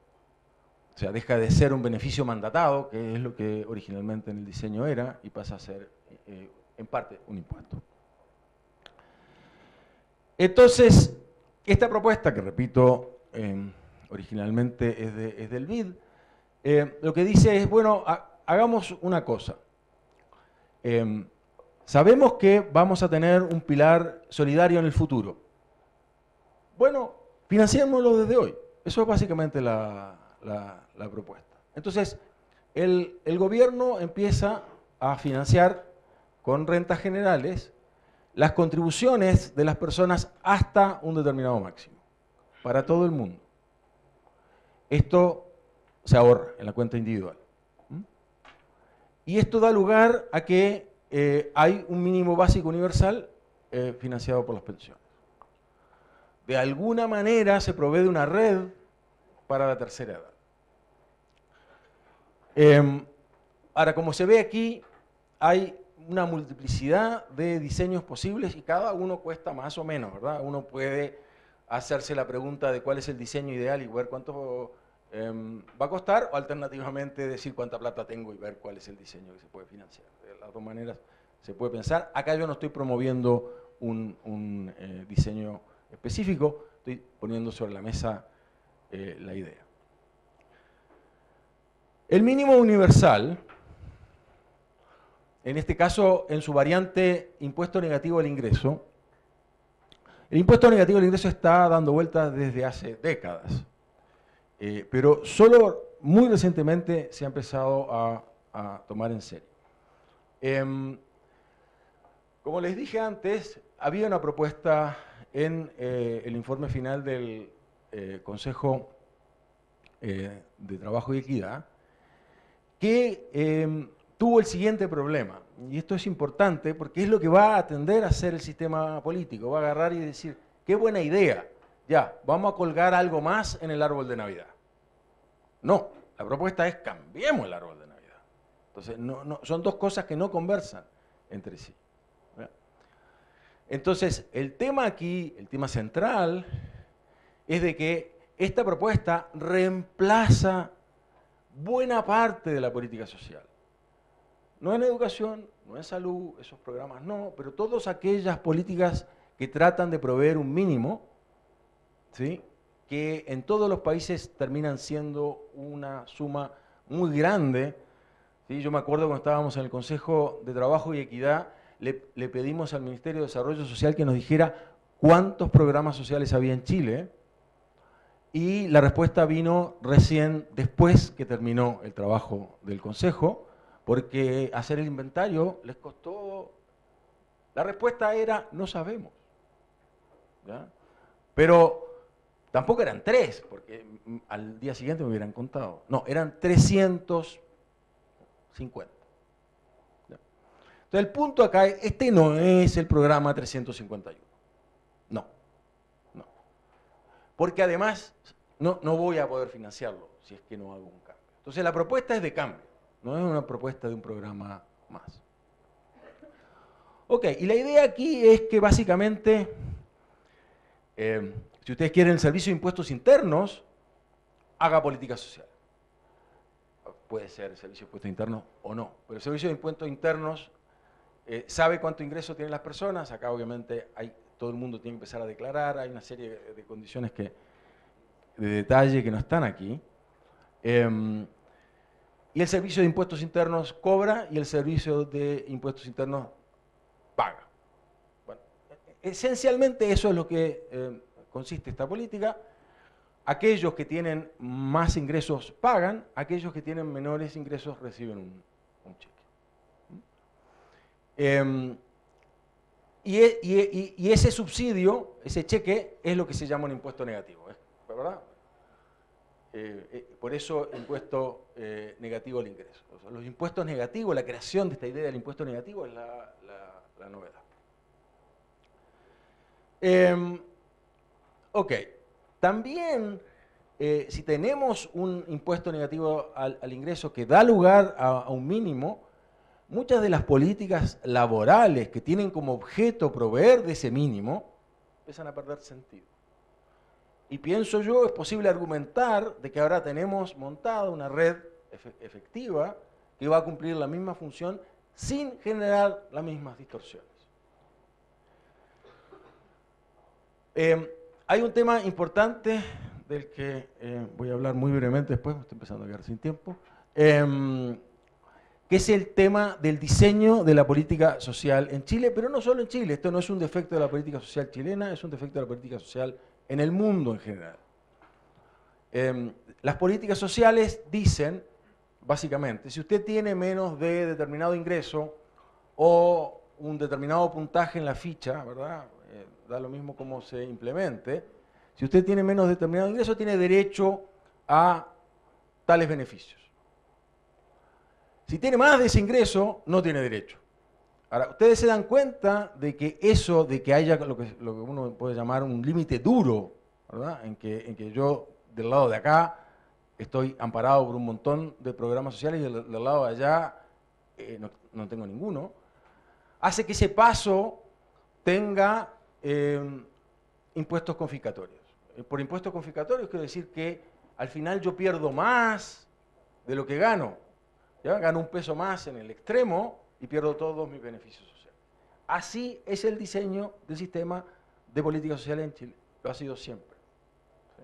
O sea, deja de ser un beneficio mandatado, que es lo que originalmente en el diseño era, y pasa a ser, en parte, un impuesto. Entonces, esta propuesta, que repito, originalmente es del BID, lo que dice es, bueno, hagamos una cosa. Sabemos que vamos a tener un pilar solidario en el futuro. Bueno, financiémoslo desde hoy. Eso es básicamente la propuesta. Entonces, el gobierno empieza a financiar con rentas generales las contribuciones de las personas hasta un determinado máximo, para todo el mundo. Esto se ahorra en la cuenta individual. Y esto da lugar a que hay un mínimo básico universal financiado por las pensiones. De alguna manera se provee de una red para la tercera edad. Ahora, como se ve aquí, hay una multiplicidad de diseños posibles y cada uno cuesta más o menos, ¿verdad? Uno puede hacerse la pregunta de cuál es el diseño ideal y ver cuánto va a costar, o alternativamente decir cuánta plata tengo y ver cuál es el diseño que se puede financiar. De las dos maneras se puede pensar. Acá yo no estoy promoviendo un diseño específico, estoy poniendo sobre la mesa la idea. El mínimo universal, en este caso en su variante impuesto negativo al ingreso, el impuesto negativo al ingreso está dando vueltas desde hace décadas, pero solo muy recientemente se ha empezado a tomar en serio. Como les dije antes, había una propuesta en el informe final del Consejo de Trabajo y Equidad que tuvo el siguiente problema, y esto es importante porque es lo que va a tender a hacer el sistema político, va a agarrar y decir, qué buena idea, ya, vamos a colgar algo más en el árbol de Navidad. No, la propuesta es cambiemos el árbol de Navidad. Entonces, son dos cosas que no conversan entre sí. Entonces, el tema aquí, el tema central, es de que esta propuesta reemplaza buena parte de la política social. No en educación, no en salud, esos programas no, pero todas aquellas políticas que tratan de proveer un mínimo, ¿sí?, que en todos los países terminan siendo una suma muy grande. ¿Sí? Yo me acuerdo cuando estábamos en el Consejo de Trabajo y Equidad, le pedimos al Ministerio de Desarrollo Social que nos dijera cuántos programas sociales había en Chile, y la respuesta vino recién después que terminó el trabajo del Consejo, porque hacer el inventario les costó. La respuesta era, no sabemos. ¿Ya? Pero tampoco eran 3, porque al día siguiente me hubieran contado. No, eran 350. ¿Ya? Entonces el punto acá es, este no es el programa 351. No. Porque además no voy a poder financiarlo si es que no hago un cambio. Entonces la propuesta es de cambio, no es una propuesta de un programa más. Ok, y la idea aquí es que básicamente, si ustedes quieren el servicio de impuestos internos, haga política social. Puede ser el servicio de impuestos internos o no, pero el servicio de impuestos internos sabe cuánto ingreso tienen las personas. Acá obviamente todo el mundo tiene que empezar a declarar, hay una serie de condiciones de detalle que no están aquí. Y el servicio de impuestos internos cobra y el servicio de impuestos internos paga. Bueno, esencialmente eso es lo que consiste esta política. Aquellos que tienen más ingresos pagan, aquellos que tienen menores ingresos reciben un cheque. Y ese subsidio, ese cheque, es lo que se llama un impuesto negativo, ¿verdad? Por eso impuesto negativo al ingreso. O sea, los impuestos negativos, la creación de esta idea del impuesto negativo es la novedad. Ok, también si tenemos un impuesto negativo al ingreso que da lugar a un mínimo, muchas de las políticas laborales que tienen como objeto proveer de ese mínimo empiezan a perder sentido. Y pienso yo, es posible argumentar de que ahora tenemos montada una red efectiva que va a cumplir la misma función sin generar las mismas distorsiones. Hay un tema importante del que voy a hablar muy brevemente después, me estoy empezando a quedar sin tiempo, que es el tema del diseño de la política social en Chile, pero no solo en Chile. Esto no es un defecto de la política social chilena, es un defecto de la política social en el mundo en general. Las políticas sociales dicen, básicamente, si usted tiene menos de determinado ingreso o un determinado puntaje en la ficha, ¿verdad? Da lo mismo cómo se implemente. Si usted tiene menos de determinado ingreso, tiene derecho a tales beneficios. Si tiene más de ese ingreso, no tiene derecho. Ahora, ustedes se dan cuenta de que eso, de que haya lo que uno puede llamar un límite duro, ¿verdad? En que yo, del lado de acá, estoy amparado por un montón de programas sociales y del lado de allá no tengo ninguno, hace que ese paso tenga impuestos confiscatorios. Por impuestos confiscatorios quiero decir que al final yo pierdo más de lo que gano. ¿Ya? Gano un peso más en el extremo y pierdo todos mis beneficios sociales. Así es el diseño del sistema de política social en Chile. Lo ha sido siempre. ¿Sí?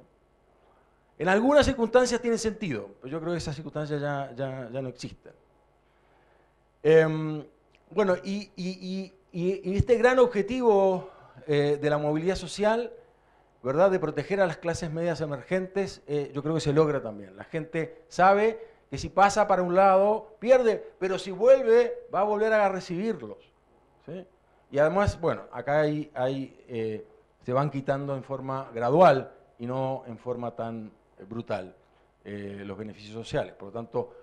En algunas circunstancias tiene sentido, pero yo creo que esas circunstancias ya no existen. Bueno, y este gran objetivo de la movilidad social, ¿verdad?, de proteger a las clases medias emergentes, yo creo que se logra también. La gente sabe que si pasa para un lado, pierde, pero si vuelve, va a volver a recibirlos. ¿Sí? Y además, bueno, acá se van quitando en forma gradual y no en forma tan brutal los beneficios sociales. Por lo tanto,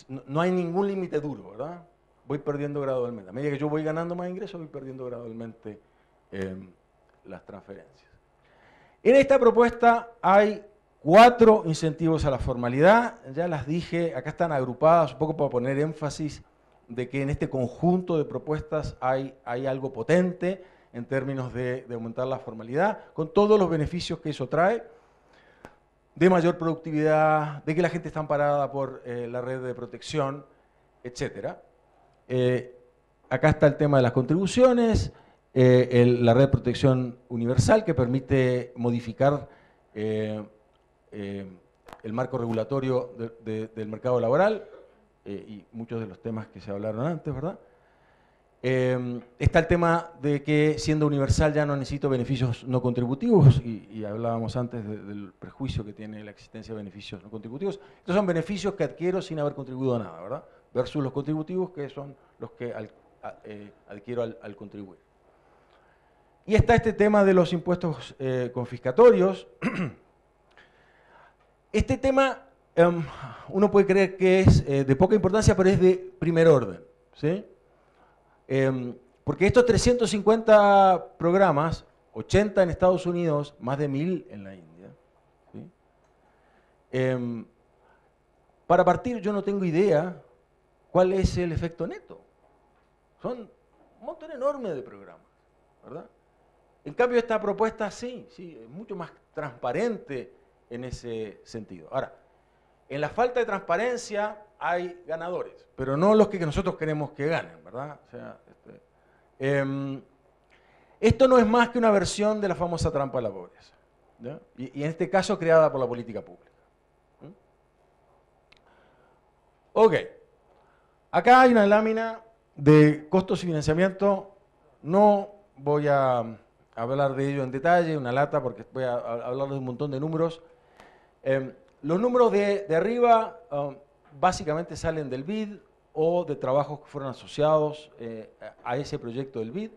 no hay ningún límite duro, ¿verdad? Voy perdiendo gradualmente. A medida que yo voy ganando más ingresos, voy perdiendo gradualmente las transferencias. En esta propuesta hay 4 incentivos a la formalidad, ya las dije, acá están agrupadas un poco para poner énfasis de que en este conjunto de propuestas hay algo potente en términos de aumentar la formalidad, con todos los beneficios que eso trae, de mayor productividad, de que la gente está amparada por la red de protección, etc. Acá está el tema de las contribuciones, la red de protección universal que permite modificar el marco regulatorio del mercado laboral y muchos de los temas que se hablaron antes, ¿verdad? Está el tema de que siendo universal ya no necesito beneficios no contributivos y hablábamos antes del prejuicio que tiene la existencia de beneficios no contributivos. Estos son beneficios que adquiero sin haber contribuido a nada, ¿verdad? Versus los contributivos que son los que adquiero al contribuir. Y está este tema de los impuestos confiscatorios. Este tema uno puede creer que es de poca importancia, pero es de primer orden, ¿sí? Porque estos 350 programas, 80 en Estados Unidos, más de 1000 en la India, ¿sí? Para partir, yo no tengo idea cuál es el efecto neto. Son un montón enorme de programas, ¿verdad? En cambio, esta propuesta sí, es mucho más transparente en ese sentido. Ahora, en la falta de transparencia hay ganadores, pero no los que nosotros queremos que ganen, ¿verdad? O sea, esto no es más que una versión de la famosa trampa de la pobreza, ¿ya? Y en este caso creada por la política pública. Ok, acá hay una lámina de costos y financiamiento. No voy a hablar de ello en detalle, una lata, porque voy a hablar de un montón de números. Los números de arriba básicamente salen del BID o de trabajos que fueron asociados a ese proyecto del BID.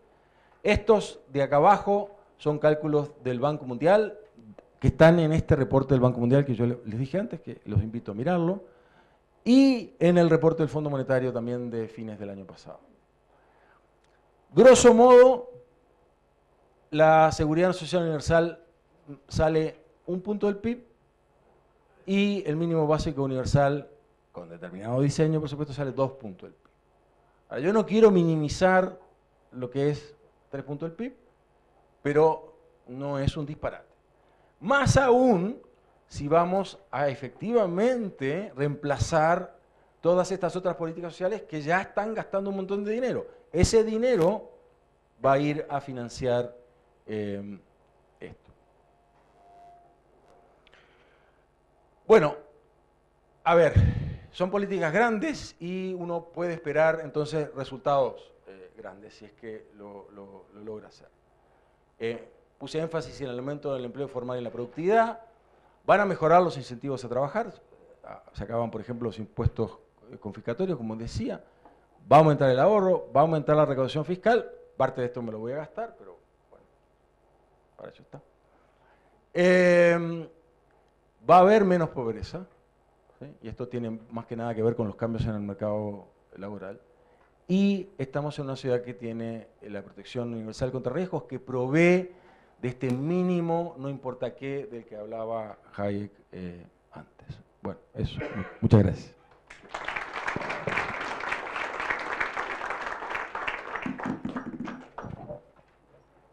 Estos de acá abajo son cálculos del Banco Mundial, que están en este reporte del Banco Mundial que yo les dije antes, que los invito a mirarlo. Y en el reporte del Fondo Monetario también de fines del año pasado. Grosso modo, la Seguridad Social Universal sale 1 punto del PIB y el mínimo básico universal, con determinado diseño, por supuesto, sale 2 puntos del PIB. Ahora, yo no quiero minimizar lo que es 3 puntos del PIB, pero no es un disparate. Más aún, si vamos a efectivamente reemplazar todas estas otras políticas sociales que ya están gastando un montón de dinero. Ese dinero va a ir a financiar esto. Bueno, a ver, son políticas grandes y uno puede esperar entonces resultados grandes si es que lo logra hacer. Puse énfasis en el aumento del empleo formal y la productividad. Van a mejorar los incentivos a trabajar, se acaban, por ejemplo, los impuestos confiscatorios, como decía, va a aumentar el ahorro, va a aumentar la recaudación fiscal, parte de esto me lo voy a gastar, pero bueno, para eso está. Va a haber menos pobreza, ¿sí? Y esto tiene más que nada que ver con los cambios en el mercado laboral. Y estamos en una ciudad que tiene la protección universal contra riesgos, que provee de este mínimo, no importa qué, del que hablaba Hayek antes. Bueno, eso. Muchas gracias.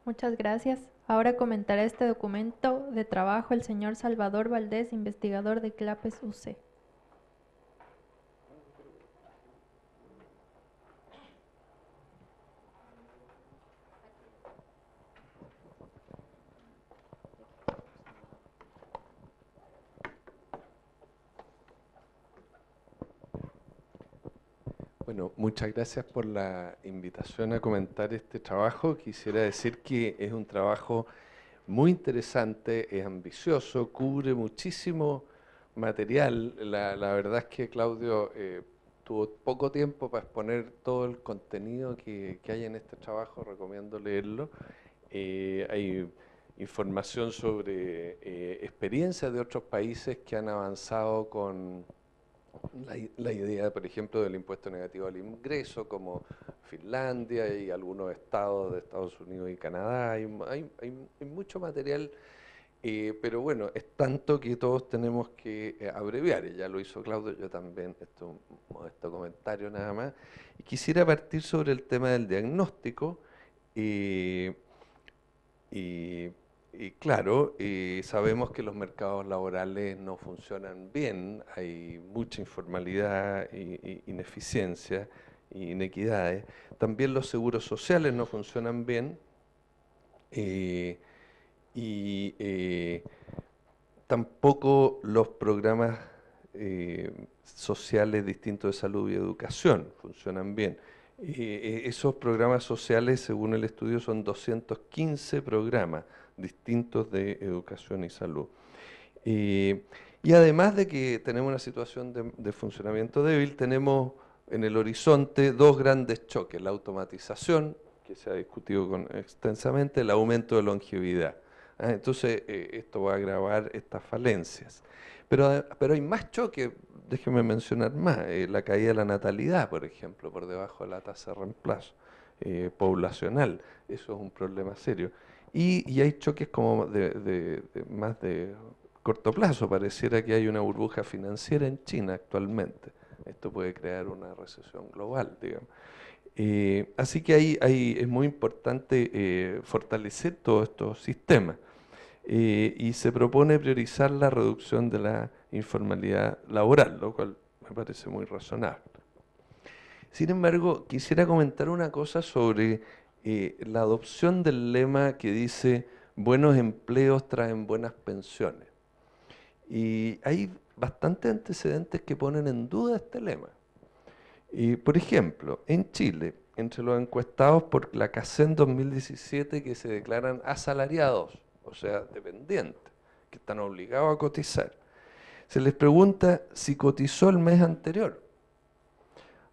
Muchas gracias. Ahora comentará este documento de trabajo el señor Salvador Valdés, investigador de CLAPES UC. Bueno, muchas gracias por la invitación a comentar este trabajo. Quisiera decir que es un trabajo muy interesante, es ambicioso, cubre muchísimo material. La verdad es que Claudio tuvo poco tiempo para exponer todo el contenido que hay en este trabajo, recomiendo leerlo. Hay información sobre experiencias de otros países que han avanzado con la idea, por ejemplo, del impuesto negativo al ingreso, como Finlandia y algunos estados de Estados Unidos y Canadá. Hay mucho material, pero bueno, es tanto que todos tenemos que abreviar. Ya lo hizo Claudio, yo también, esto es un modesto comentario nada más. Y quisiera partir sobre el tema del diagnóstico. Y claro, sabemos que los mercados laborales no funcionan bien, hay mucha informalidad, ineficiencia e inequidades. También los seguros sociales no funcionan bien tampoco los programas sociales distintos de salud y educación funcionan bien. Esos programas sociales, según el estudio, son 215 programas distintos de educación y salud. Y además de que tenemos una situación de funcionamiento débil, tenemos en el horizonte dos grandes choques: la automatización, que se ha discutido extensamente, el aumento de longevidad. Entonces, esto va a agravar estas falencias. Pero hay más choques, déjenme mencionar más, la caída de la natalidad, por ejemplo, por debajo de la tasa de reemplazo poblacional. Eso es un problema serio. Y hay choques como más de corto plazo. Pareciera que hay una burbuja financiera en China actualmente. Esto puede crear una recesión global, digamos. Así que ahí es muy importante fortalecer todos estos sistemas. y se propone priorizar la reducción de la informalidad laboral, lo cual me parece muy razonable. Sin embargo, quisiera comentar una cosa sobre la adopción del lema que dice buenos empleos traen buenas pensiones. Y hay bastantes antecedentes que ponen en duda este lema. Por ejemplo, en Chile, entre los encuestados por la CACEN 2017 que se declaran asalariados, o sea, dependientes, que están obligados a cotizar, se les pregunta si cotizó el mes anterior.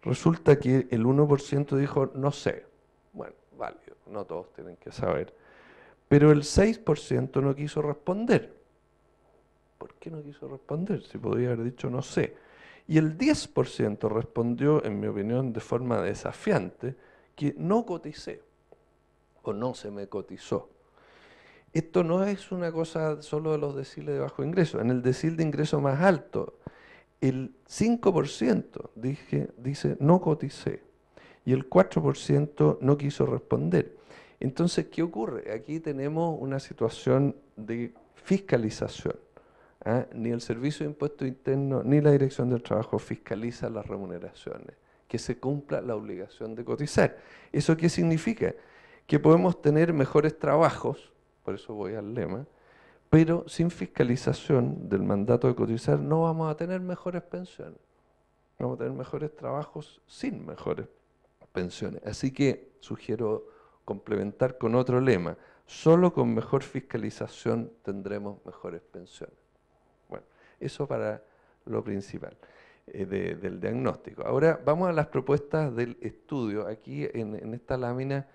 Resulta que el 1% dijo no sé. Bueno, válido, no todos tienen que saber. Pero el 6% no quiso responder. ¿Por qué no quiso responder? Si podría haber dicho no sé. Y el 10% respondió, en mi opinión, de forma desafiante, que no coticé o no se me cotizó. Esto no es una cosa solo de los deciles de bajo ingreso. En el decil de ingreso más alto, el 5% dice no coticé y el 4% no quiso responder. Entonces, ¿qué ocurre? Aquí tenemos una situación de fiscalización. Ni el Servicio de Impuestos Internos ni la Dirección del Trabajo fiscaliza las remuneraciones, que se cumpla la obligación de cotizar. ¿Eso qué significa? Que podemos tener mejores trabajos, por eso voy al lema, pero sin fiscalización del mandato de cotizar no vamos a tener mejores pensiones. Vamos a tener mejores trabajos sin mejores pensiones. Así que sugiero complementar con otro lema: solo con mejor fiscalización tendremos mejores pensiones. Bueno, eso para lo principal del diagnóstico. Ahora vamos a las propuestas del estudio. Aquí en esta lámina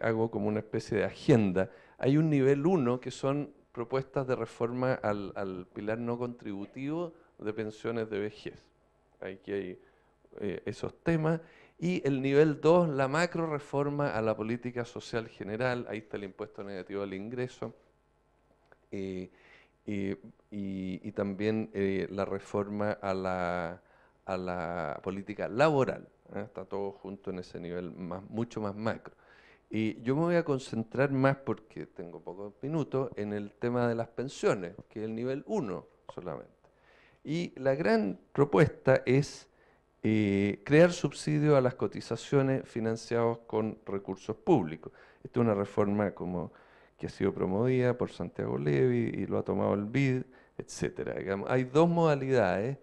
hago como una especie de agenda. Hay un nivel 1 que son propuestas de reforma al pilar no contributivo de pensiones de vejez. Aquí hay esos temas. Y el nivel 2, la macro reforma a la política social general. Ahí está el impuesto negativo al ingreso. Y también la reforma a la política laboral. Está todo junto en ese nivel mucho más macro. Y yo me voy a concentrar más, porque tengo pocos minutos, en el tema de las pensiones, que es el nivel 1 solamente. Y la gran propuesta es crear subsidios a las cotizaciones financiados con recursos públicos. Esta es una reforma que ha sido promovida por Santiago Levy y lo ha tomado el BID, etcétera. Digamos, hay dos modalidades,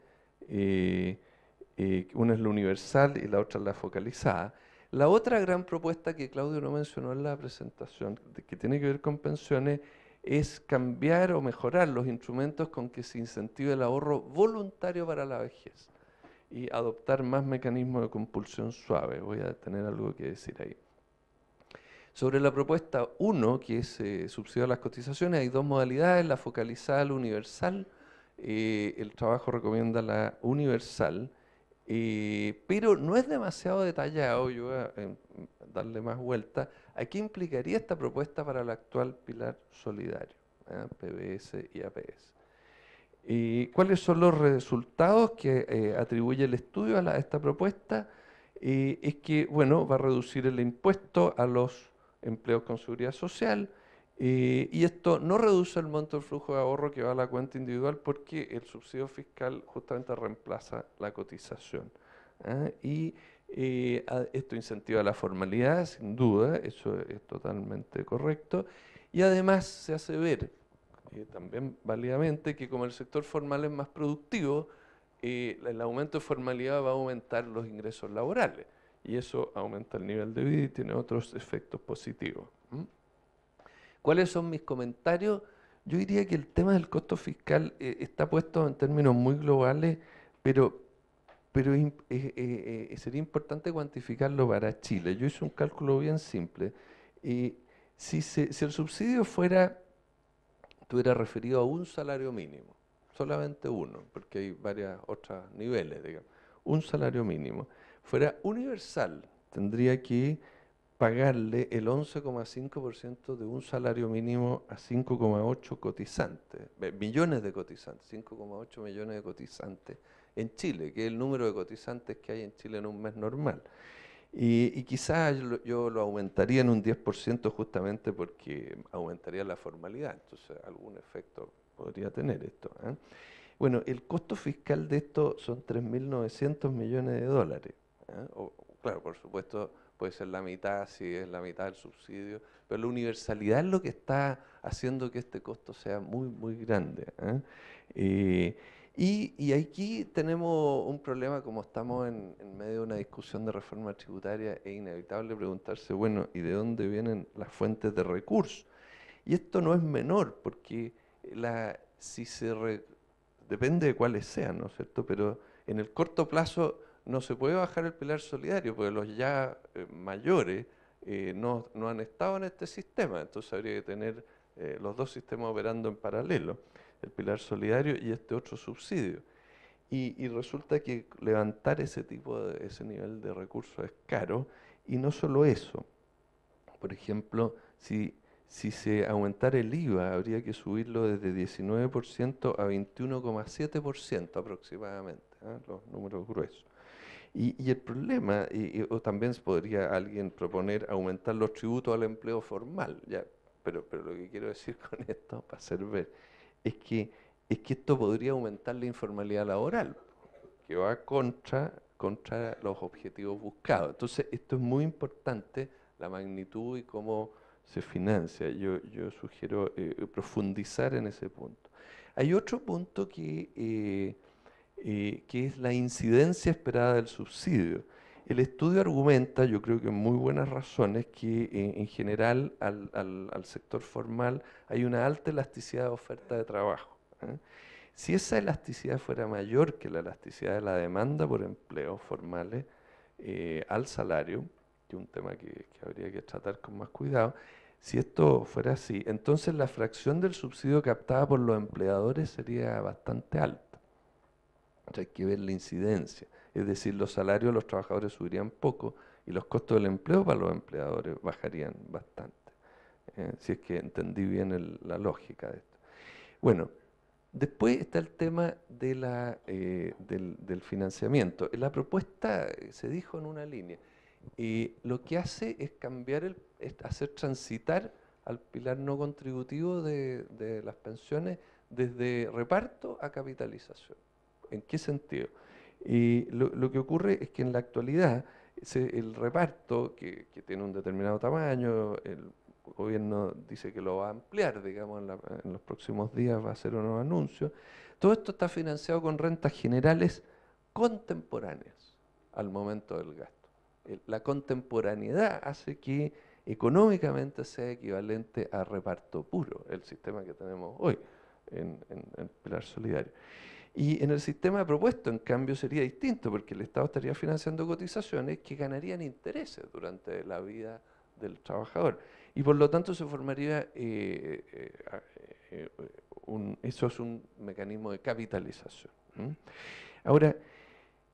una es la universal y la otra es la focalizada. La otra gran propuesta que Claudio no mencionó en la presentación, que tiene que ver con pensiones, es cambiar o mejorar los instrumentos con que se incentive el ahorro voluntario para la vejez y adoptar más mecanismos de compulsión suave. Voy a tener algo que decir ahí. Sobre la propuesta 1, que es subsidio a las cotizaciones, hay dos modalidades: la focalizada, la universal. El trabajo recomienda la universal, pero no es demasiado detallado. Yo voy a darle más vuelta. ¿A qué implicaría esta propuesta para el actual pilar solidario, PBS y APS? ¿Cuáles son los resultados que atribuye el estudio a esta propuesta? Es que, bueno, va a reducir el impuesto a los empleos con seguridad social, y esto no reduce el monto del flujo de ahorro que va a la cuenta individual, porque el subsidio fiscal justamente reemplaza la cotización. Y esto incentiva la formalidad, sin duda, eso es totalmente correcto, y además se hace ver también válidamente que como el sector formal es más productivo, el aumento de formalidad va a aumentar los ingresos laborales, y eso aumenta el nivel de vida y tiene otros efectos positivos. ¿Cuáles son mis comentarios? Yo diría que el tema del costo fiscal está puesto en términos muy globales, pero sería importante cuantificarlo para Chile. Yo hice un cálculo bien simple. Si el subsidio estuviera referido a un salario mínimo, solamente uno, porque hay varios otros niveles, digamos, un salario mínimo, fuera universal, tendría que pagarle el 11,5% de un salario mínimo a 5,8 cotizantes, millones de cotizantes, 5,8 millones de cotizantes en Chile, que es el número de cotizantes que hay en Chile en un mes normal. Y quizás yo lo aumentaría en un 10% justamente porque aumentaría la formalidad, entonces algún efecto podría tener esto, ¿eh? Bueno, el costo fiscal de esto son 3.900 millones de dólares, ¿eh? Claro, por supuesto puede ser la mitad si es la mitad del subsidio, pero la universalidad es lo que está haciendo que este costo sea muy, muy grande, ¿eh? Y aquí tenemos un problema, como estamos en medio de una discusión de reforma tributaria, es inevitable preguntarse, bueno, ¿y de dónde vienen las fuentes de recursos? Y esto no es menor, porque si depende de cuáles sean, ¿no es cierto? Pero en el corto plazo no se puede bajar el pilar solidario, porque los ya mayores no han estado en este sistema, entonces habría que tener los dos sistemas operando en paralelo, el pilar solidario y este otro subsidio. Y resulta que levantar ese nivel de recursos es caro, y no solo eso. Por ejemplo, si se aumentara el IVA, habría que subirlo desde 19% a 21,7% aproximadamente, ¿eh? Los números gruesos. Y el problema, o también podría alguien proponer aumentar los tributos al empleo formal, ya, pero lo que quiero decir con esto, para hacer ver, es que esto podría aumentar la informalidad laboral, que va contra los objetivos buscados. Entonces, esto es muy importante, la magnitud y cómo se financia. Yo sugiero profundizar en ese punto. Hay otro punto que es la incidencia esperada del subsidio. El estudio argumenta, yo creo que en muy buenas razones, que en general al sector formal hay una alta elasticidad de oferta de trabajo, ¿eh? Si esa elasticidad fuera mayor que la elasticidad de la demanda por empleos formales al salario, que es un tema que habría que tratar con más cuidado, si esto fuera así, entonces la fracción del subsidio captada por los empleadores sería bastante alta. O sea, hay que ver la incidencia. Es decir, los salarios de los trabajadores subirían poco y los costos del empleo para los empleadores bajarían bastante. Si es que entendí bien la lógica de esto. Bueno, después está el tema del financiamiento. La propuesta se dijo en una línea. Lo que hace es hacer transitar al pilar no contributivo de las pensiones desde reparto a capitalización. ¿En qué sentido? Lo que ocurre es que en la actualidad el reparto, que tiene un determinado tamaño, el gobierno dice que lo va a ampliar, digamos, en los próximos días va a hacer unos anuncios. Todo esto está financiado con rentas generales contemporáneas al momento del gasto. La contemporaneidad hace que económicamente sea equivalente a reparto puro, el sistema que tenemos hoy en el pilar solidario. Y en el sistema propuesto, en cambio, sería distinto, porque el Estado estaría financiando cotizaciones que ganarían intereses durante la vida del trabajador. Y por lo tanto se formaría, eso es un mecanismo de capitalización. Ahora,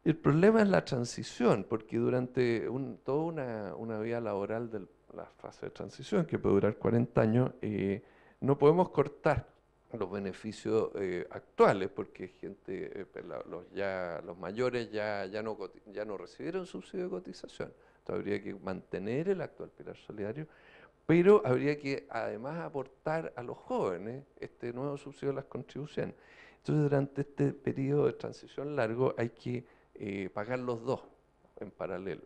el problema es la transición, porque durante toda una vida laboral de la fase de transición, que puede durar 40 años, no podemos cortar los beneficios actuales, porque los mayores ya no recibieron subsidio de cotización. Entonces habría que mantener el actual pilar solidario, pero habría que además aportar a los jóvenes este nuevo subsidio de las contribuciones. Entonces durante este periodo de transición largo hay que pagar los dos en paralelo,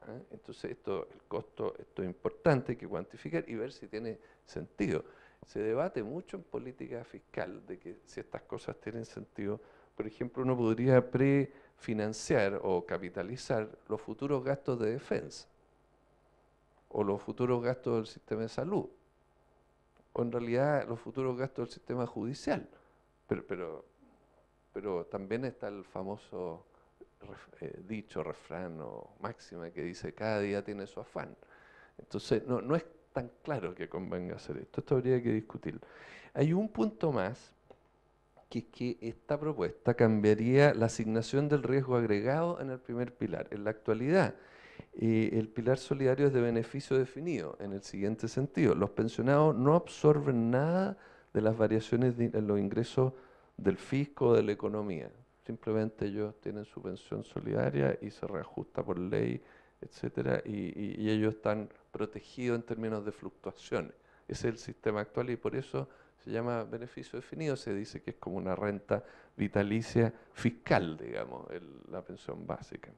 ¿eh? Entonces el costo, esto es importante, hay que cuantificar y ver si tiene sentido. Se debate mucho en política fiscal de que si estas cosas tienen sentido. Por ejemplo, uno podría prefinanciar o capitalizar los futuros gastos de defensa o los futuros gastos del sistema de salud o en realidad los futuros gastos del sistema judicial. Pero también está el famoso dicho, refrán o máxima que dice cada día tiene su afán. Entonces no es tan claro que convenga hacer esto. Esto habría que discutirlo. Hay un punto más, que es que esta propuesta cambiaría la asignación del riesgo agregado en el primer pilar. En la actualidad, el pilar solidario es de beneficio definido en el siguiente sentido. Los pensionados no absorben nada de las variaciones en los ingresos del fisco o de la economía. Simplemente ellos tienen su pensión solidaria y se reajusta por ley etcétera, y ellos están protegidos en términos de fluctuaciones. Ese es el sistema actual y por eso se llama beneficio definido, se dice que es como una renta vitalicia fiscal, digamos, la pensión básica.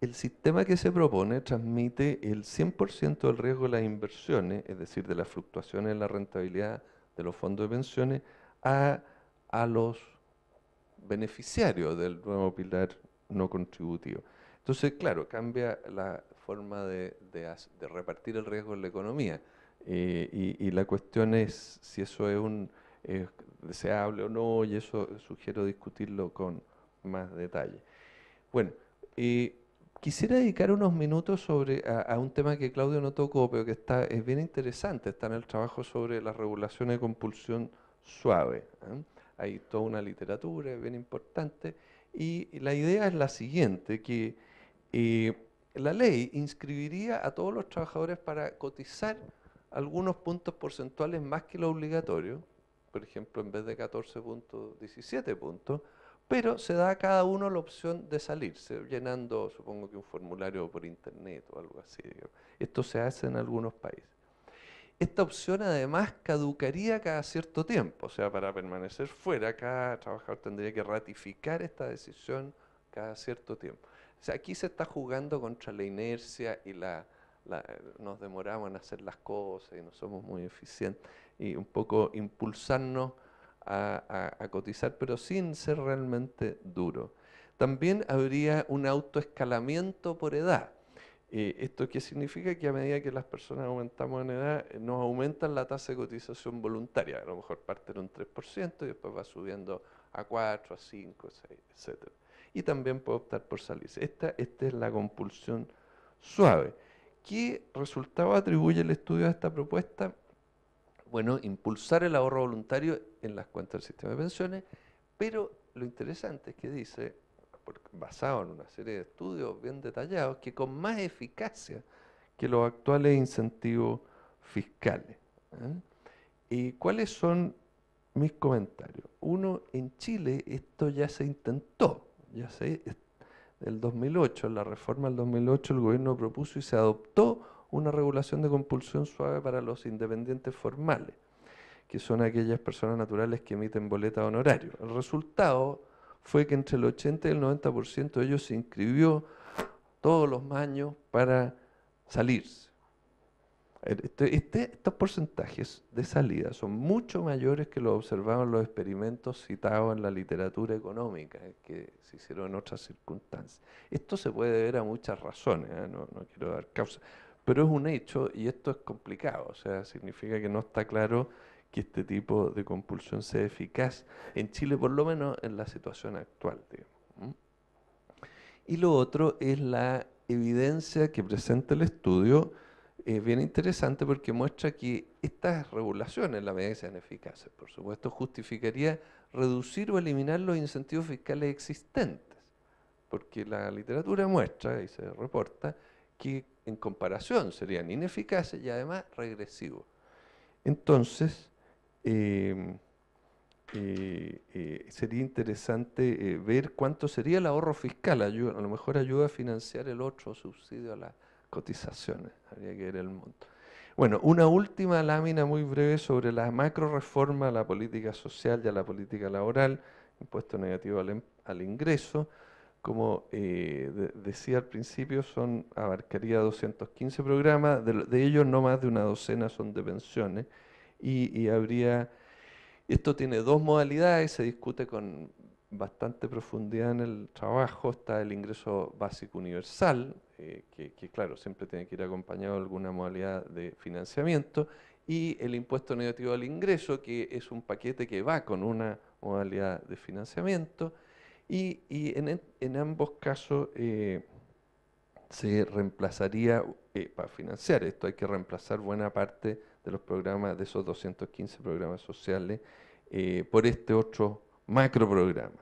El sistema que se propone transmite el 100% del riesgo de las inversiones, es decir, de las fluctuaciones en la rentabilidad de los fondos de pensiones, a los beneficiarios del nuevo pilar no contributivo. Entonces, claro, cambia la forma de repartir el riesgo en la economía. Y la cuestión es si eso es deseable o no, y eso sugiero discutirlo con más detalle. Bueno, quisiera dedicar unos minutos a un tema que Claudio no tocó, pero que es bien interesante, está en el trabajo sobre la regulación de compulsión suave. Hay toda una literatura bien importante, y la idea es la siguiente, que la ley inscribiría a todos los trabajadores para cotizar algunos puntos porcentuales más que lo obligatorio, por ejemplo, en vez de 14 puntos, 17 puntos, pero se da a cada uno la opción de salirse, llenando, supongo que un formulario por internet o algo así. Digamos. Esto se hace en algunos países. Esta opción además caducaría cada cierto tiempo, o sea, para permanecer fuera, cada trabajador tendría que ratificar esta decisión cada cierto tiempo. O sea, aquí se está jugando contra la inercia y nos demoramos en hacer las cosas y no somos muy eficientes, y un poco impulsarnos a cotizar, pero sin ser realmente duro. También habría un autoescalamiento por edad. ¿Esto qué significa? Que a medida que las personas aumentamos en edad, nos aumentan la tasa de cotización voluntaria. A lo mejor parte en un 3% y después va subiendo a 4, a 5, 6, etc. Y también puede optar por salirse. Esta es la compulsión suave. ¿Qué resultado atribuye el estudio a esta propuesta? Bueno, impulsar el ahorro voluntario en las cuentas del sistema de pensiones, pero lo interesante es que dice, basado en una serie de estudios bien detallados, que con más eficacia que los actuales incentivos fiscales. ¿Y cuáles son mis comentarios? Uno, en Chile esto ya se intentó, el 2008, en la reforma del 2008 el gobierno propuso y se adoptó una regulación de compulsión suave para los independientes formales, que son aquellas personas naturales que emiten boletas de honorario. El resultado fue que entre el 80 y el 90% de ellos se inscribió todos los años para salirse. Estos porcentajes de salida son mucho mayores que los observados en los experimentos citados en la literatura económica, que se hicieron en otras circunstancias. Esto se puede ver a muchas razones, no quiero dar causa, pero es un hecho y esto es complicado, o sea, significa que no está claro que este tipo de compulsión sea eficaz en Chile, por lo menos en la situación actual. Digamos. Y lo otro es la evidencia que presenta el estudio, bien interesante porque muestra que estas regulaciones, en la medida que sean eficaces, por supuesto, justificaría reducir o eliminar los incentivos fiscales existentes, porque la literatura muestra y se reporta que en comparación serían ineficaces y además regresivos. Entonces, sería interesante ver cuánto sería el ahorro fiscal, a lo mejor ayuda a financiar el otro subsidio a las cotizaciones, habría que ver el monto. Bueno, una última lámina muy breve sobre la macro reforma a la política social y a la política laboral, impuesto negativo al ingreso. Como decía al principio, abarcaría 215 programas, de ellos no más de una docena son de pensiones, y esto tiene dos modalidades, se discute con bastante profundidad en el trabajo. Está el ingreso básico universal, que claro, siempre tiene que ir acompañado de alguna modalidad de financiamiento, y el impuesto negativo al ingreso, que es un paquete que va con una modalidad de financiamiento, y en ambos casos se reemplazaría, para financiar esto hay que reemplazar buena parte de los programas, de esos 215 programas sociales, por este otro macro programa.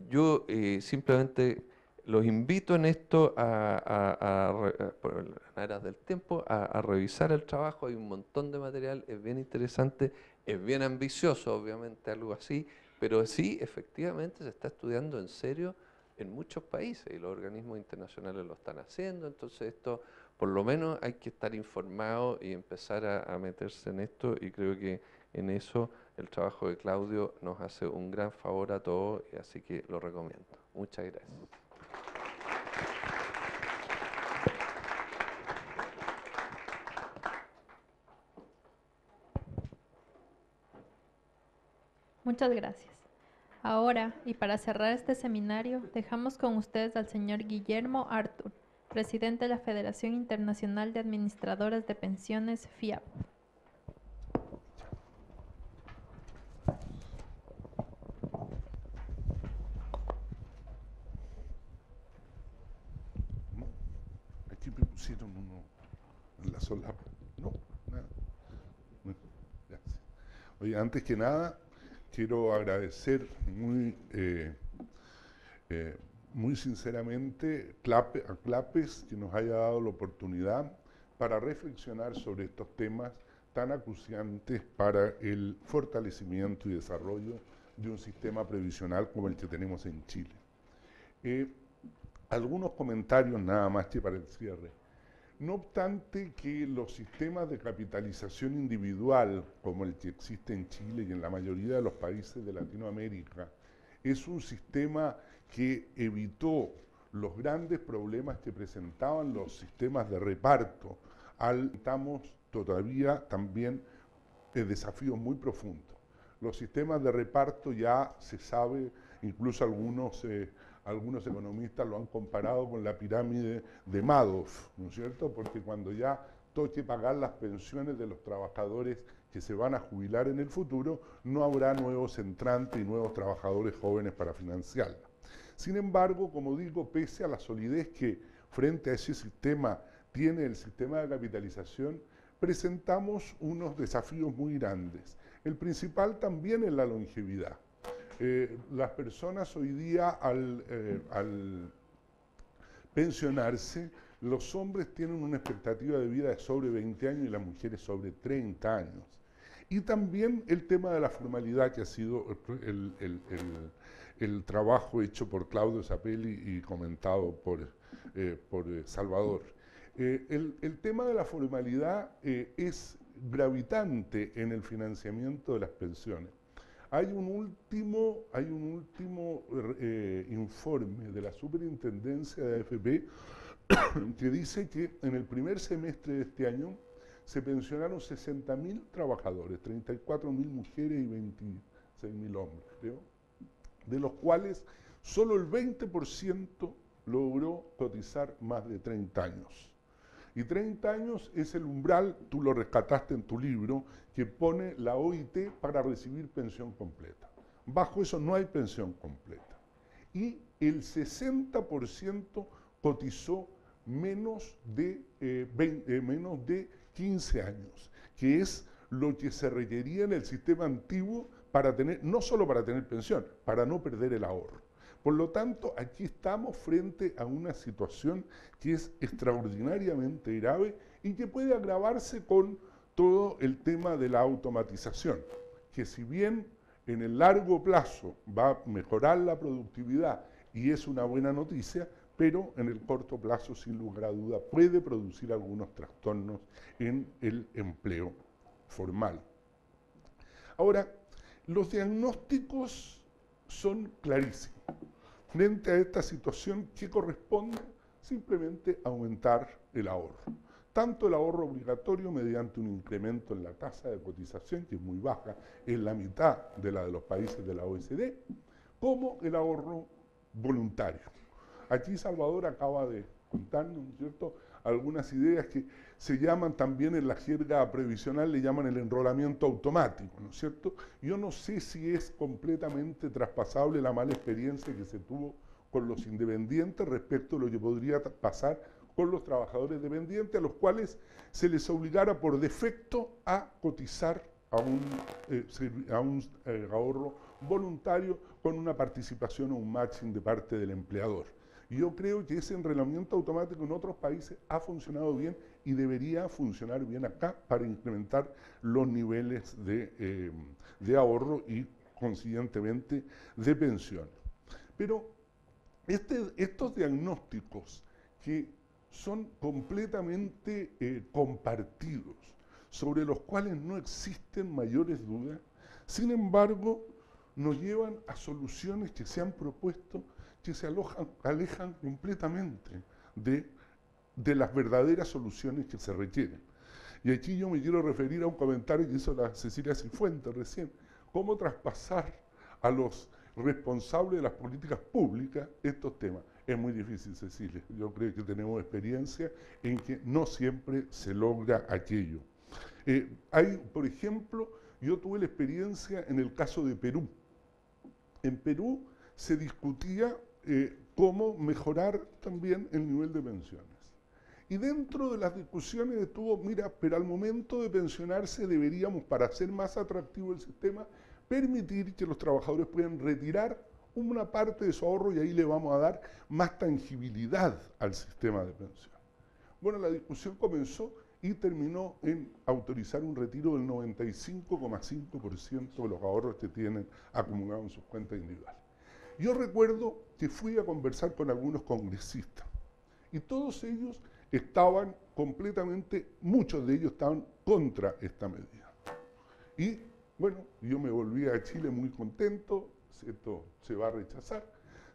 Yo simplemente los invito en esto, por las aras del tiempo, a revisar el trabajo. Hay un montón de material, es bien interesante, es bien ambicioso, obviamente, algo así, pero sí, efectivamente, se está estudiando en serio en muchos países y los organismos internacionales lo están haciendo, entonces esto por lo menos hay que estar informado y empezar a meterse en esto, y creo que en eso el trabajo de Claudio nos hace un gran favor a todos, y así que lo recomiendo. Muchas gracias. Muchas gracias. Ahora, y para cerrar este seminario, dejamos con ustedes al señor Guillermo Artur, presidente de la Federación Internacional de Administradoras de Pensiones, FIAP. Aquí me pusieron uno en la solapa. No, nada. Bueno, gracias. Oye, antes que nada, quiero agradecer muy sinceramente a Clapes que nos haya dado la oportunidad para reflexionar sobre estos temas tan acuciantes para el fortalecimiento y desarrollo de un sistema previsional como el que tenemos en Chile. Algunos comentarios nada más que para el cierre. No obstante que los sistemas de capitalización individual, como el que existe en Chile y en la mayoría de los países de Latinoamérica, es un sistema que evitó los grandes problemas que presentaban los sistemas de reparto. Estamos todavía también desafíos muy profundos. Los sistemas de reparto ya se sabe, incluso algunos economistas lo han comparado con la pirámide de Madoff, ¿no es cierto? Porque cuando ya toque pagar las pensiones de los trabajadores que se van a jubilar en el futuro, no habrá nuevos entrantes y nuevos trabajadores jóvenes para financiarla. Sin embargo, como digo, pese a la solidez que frente a ese sistema tiene el sistema de capitalización, presentamos unos desafíos muy grandes. El principal también es la longevidad. Las personas hoy día al pensionarse, los hombres tienen una expectativa de vida de sobre 20 años y las mujeres sobre 30 años. Y también el tema de la formalidad, que ha sido el trabajo hecho por Claudio Sapelli y comentado por Salvador. El tema de la formalidad es gravitante en el financiamiento de las pensiones. Hay un último informe de la Superintendencia de AFP que dice que en el primer semestre de este año se pensionaron 60.000 trabajadores, 34.000 mujeres y 26.000 hombres, creo, de los cuales solo el 20% logró cotizar más de 30 años. Y 30 años es el umbral, tú lo rescataste en tu libro, que pone la OIT para recibir pensión completa. Bajo eso no hay pensión completa. Y el 60% cotizó menos de 15 años, que es lo que se requería en el sistema antiguo para tener, no solo para tener pensión, para no perder el ahorro. Por lo tanto, aquí estamos frente a una situación que es extraordinariamente grave y que puede agravarse con todo el tema de la automatización, que si bien en el largo plazo va a mejorar la productividad y es una buena noticia, pero en el corto plazo, sin lugar a duda, puede producir algunos trastornos en el empleo formal. Ahora, los diagnósticos son clarísimos. Frente a esta situación, ¿qué corresponde? Simplemente aumentar el ahorro. Tanto el ahorro obligatorio mediante un incremento en la tasa de cotización, que es muy baja, es la mitad de la de los países de la OECD, como el ahorro voluntario. Aquí Salvador acaba de contarnos, ¿no es cierto?, algunas ideas que se llaman también en la jerga previsional, le llaman el enrolamiento automático, ¿no es cierto? Yo no sé si es completamente traspasable la mala experiencia que se tuvo con los independientes respecto a lo que podría pasar con los trabajadores dependientes, a los cuales se les obligara por defecto a cotizar a un ahorro voluntario con una participación o un matching de parte del empleador. Yo creo que ese enrolamiento automático en otros países ha funcionado bien y debería funcionar bien acá para incrementar los niveles de ahorro y, consiguientemente, de pensiones. Pero Estos diagnósticos que son completamente compartidos, sobre los cuales no existen mayores dudas, sin embargo, nos llevan a soluciones que se han propuesto que se alejan completamente de las verdaderas soluciones que se requieren. Y aquí yo me quiero referir a un comentario que hizo la Cecilia Cifuentes recién, cómo traspasar a los responsables de las políticas públicas estos temas. Es muy difícil, Cecilia. Yo creo que tenemos experiencia en que no siempre se logra aquello. Por ejemplo, yo tuve la experiencia en el caso de Perú. En Perú se discutía cómo mejorar también el nivel de pensiones. Y dentro de las discusiones estuvo, mira, pero al momento de pensionarse deberíamos, para hacer más atractivo el sistema, permitir que los trabajadores puedan retirar una parte de su ahorro y ahí le vamos a dar más tangibilidad al sistema de pensión. Bueno, la discusión comenzó y terminó en autorizar un retiro del 95,5% de los ahorros que tienen acumulados en sus cuentas individuales. Yo recuerdo que fui a conversar con algunos congresistas y todos ellos estaban completamente, muchos de ellos estaban contra esta medida. Y bueno, yo me volví a Chile muy contento, esto se va a rechazar.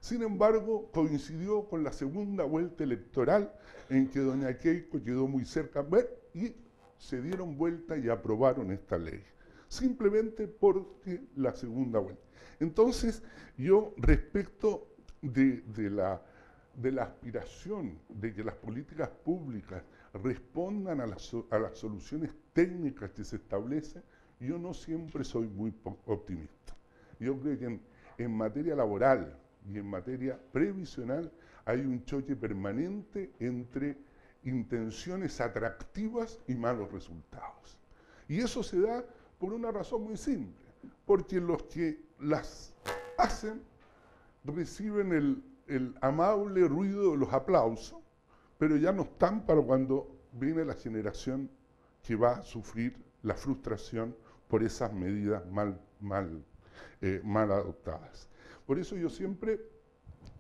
Sin embargo, coincidió con la segunda vuelta electoral en que doña Keiko quedó muy cerca y se dieron vuelta y aprobaron esta ley, simplemente porque la segunda vuelta. Entonces, yo respecto de la aspiración de que las políticas públicas respondan a las soluciones técnicas que se establecen, yo no siempre soy muy optimista. Yo creo que en materia laboral y en materia previsional hay un choque permanente entre intenciones atractivas y malos resultados. Y eso se da por una razón muy simple, porque los que las hacen reciben el amable ruido de los aplausos, pero ya no están para cuando viene la generación que va a sufrir la frustración por esas medidas mal adoptadas. Por eso yo siempre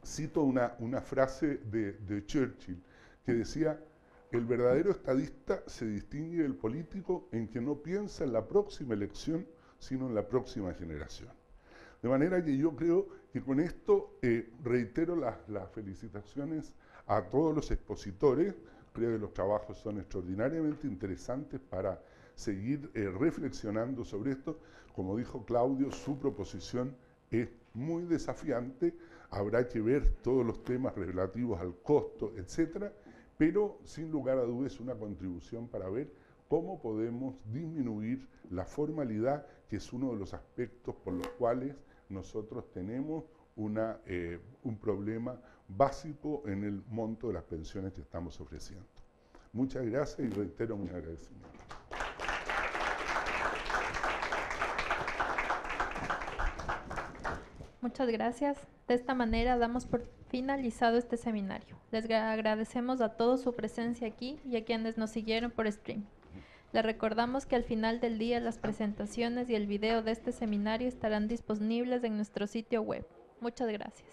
cito una frase de Churchill que decía: el verdadero estadista se distingue del político en que no piensa en la próxima elección, sino en la próxima generación. De manera que yo creo que con esto reitero las felicitaciones a todos los expositores. Creo que los trabajos son extraordinariamente interesantes para seguir reflexionando sobre esto. Como dijo Claudio, su proposición es muy desafiante. Habrá que ver todos los temas relativos al costo, etcétera, pero sin lugar a dudas es una contribución para ver cómo podemos disminuir la formalidad, que es uno de los aspectos por los cuales nosotros tenemos un problema básico en el monto de las pensiones que estamos ofreciendo. Muchas gracias y reitero mi agradecimiento. Muchas gracias. De esta manera damos por finalizado este seminario. Les agradecemos a todos su presencia aquí y a quienes nos siguieron por stream. Les recordamos que al final del día las presentaciones y el video de este seminario estarán disponibles en nuestro sitio web. Muchas gracias.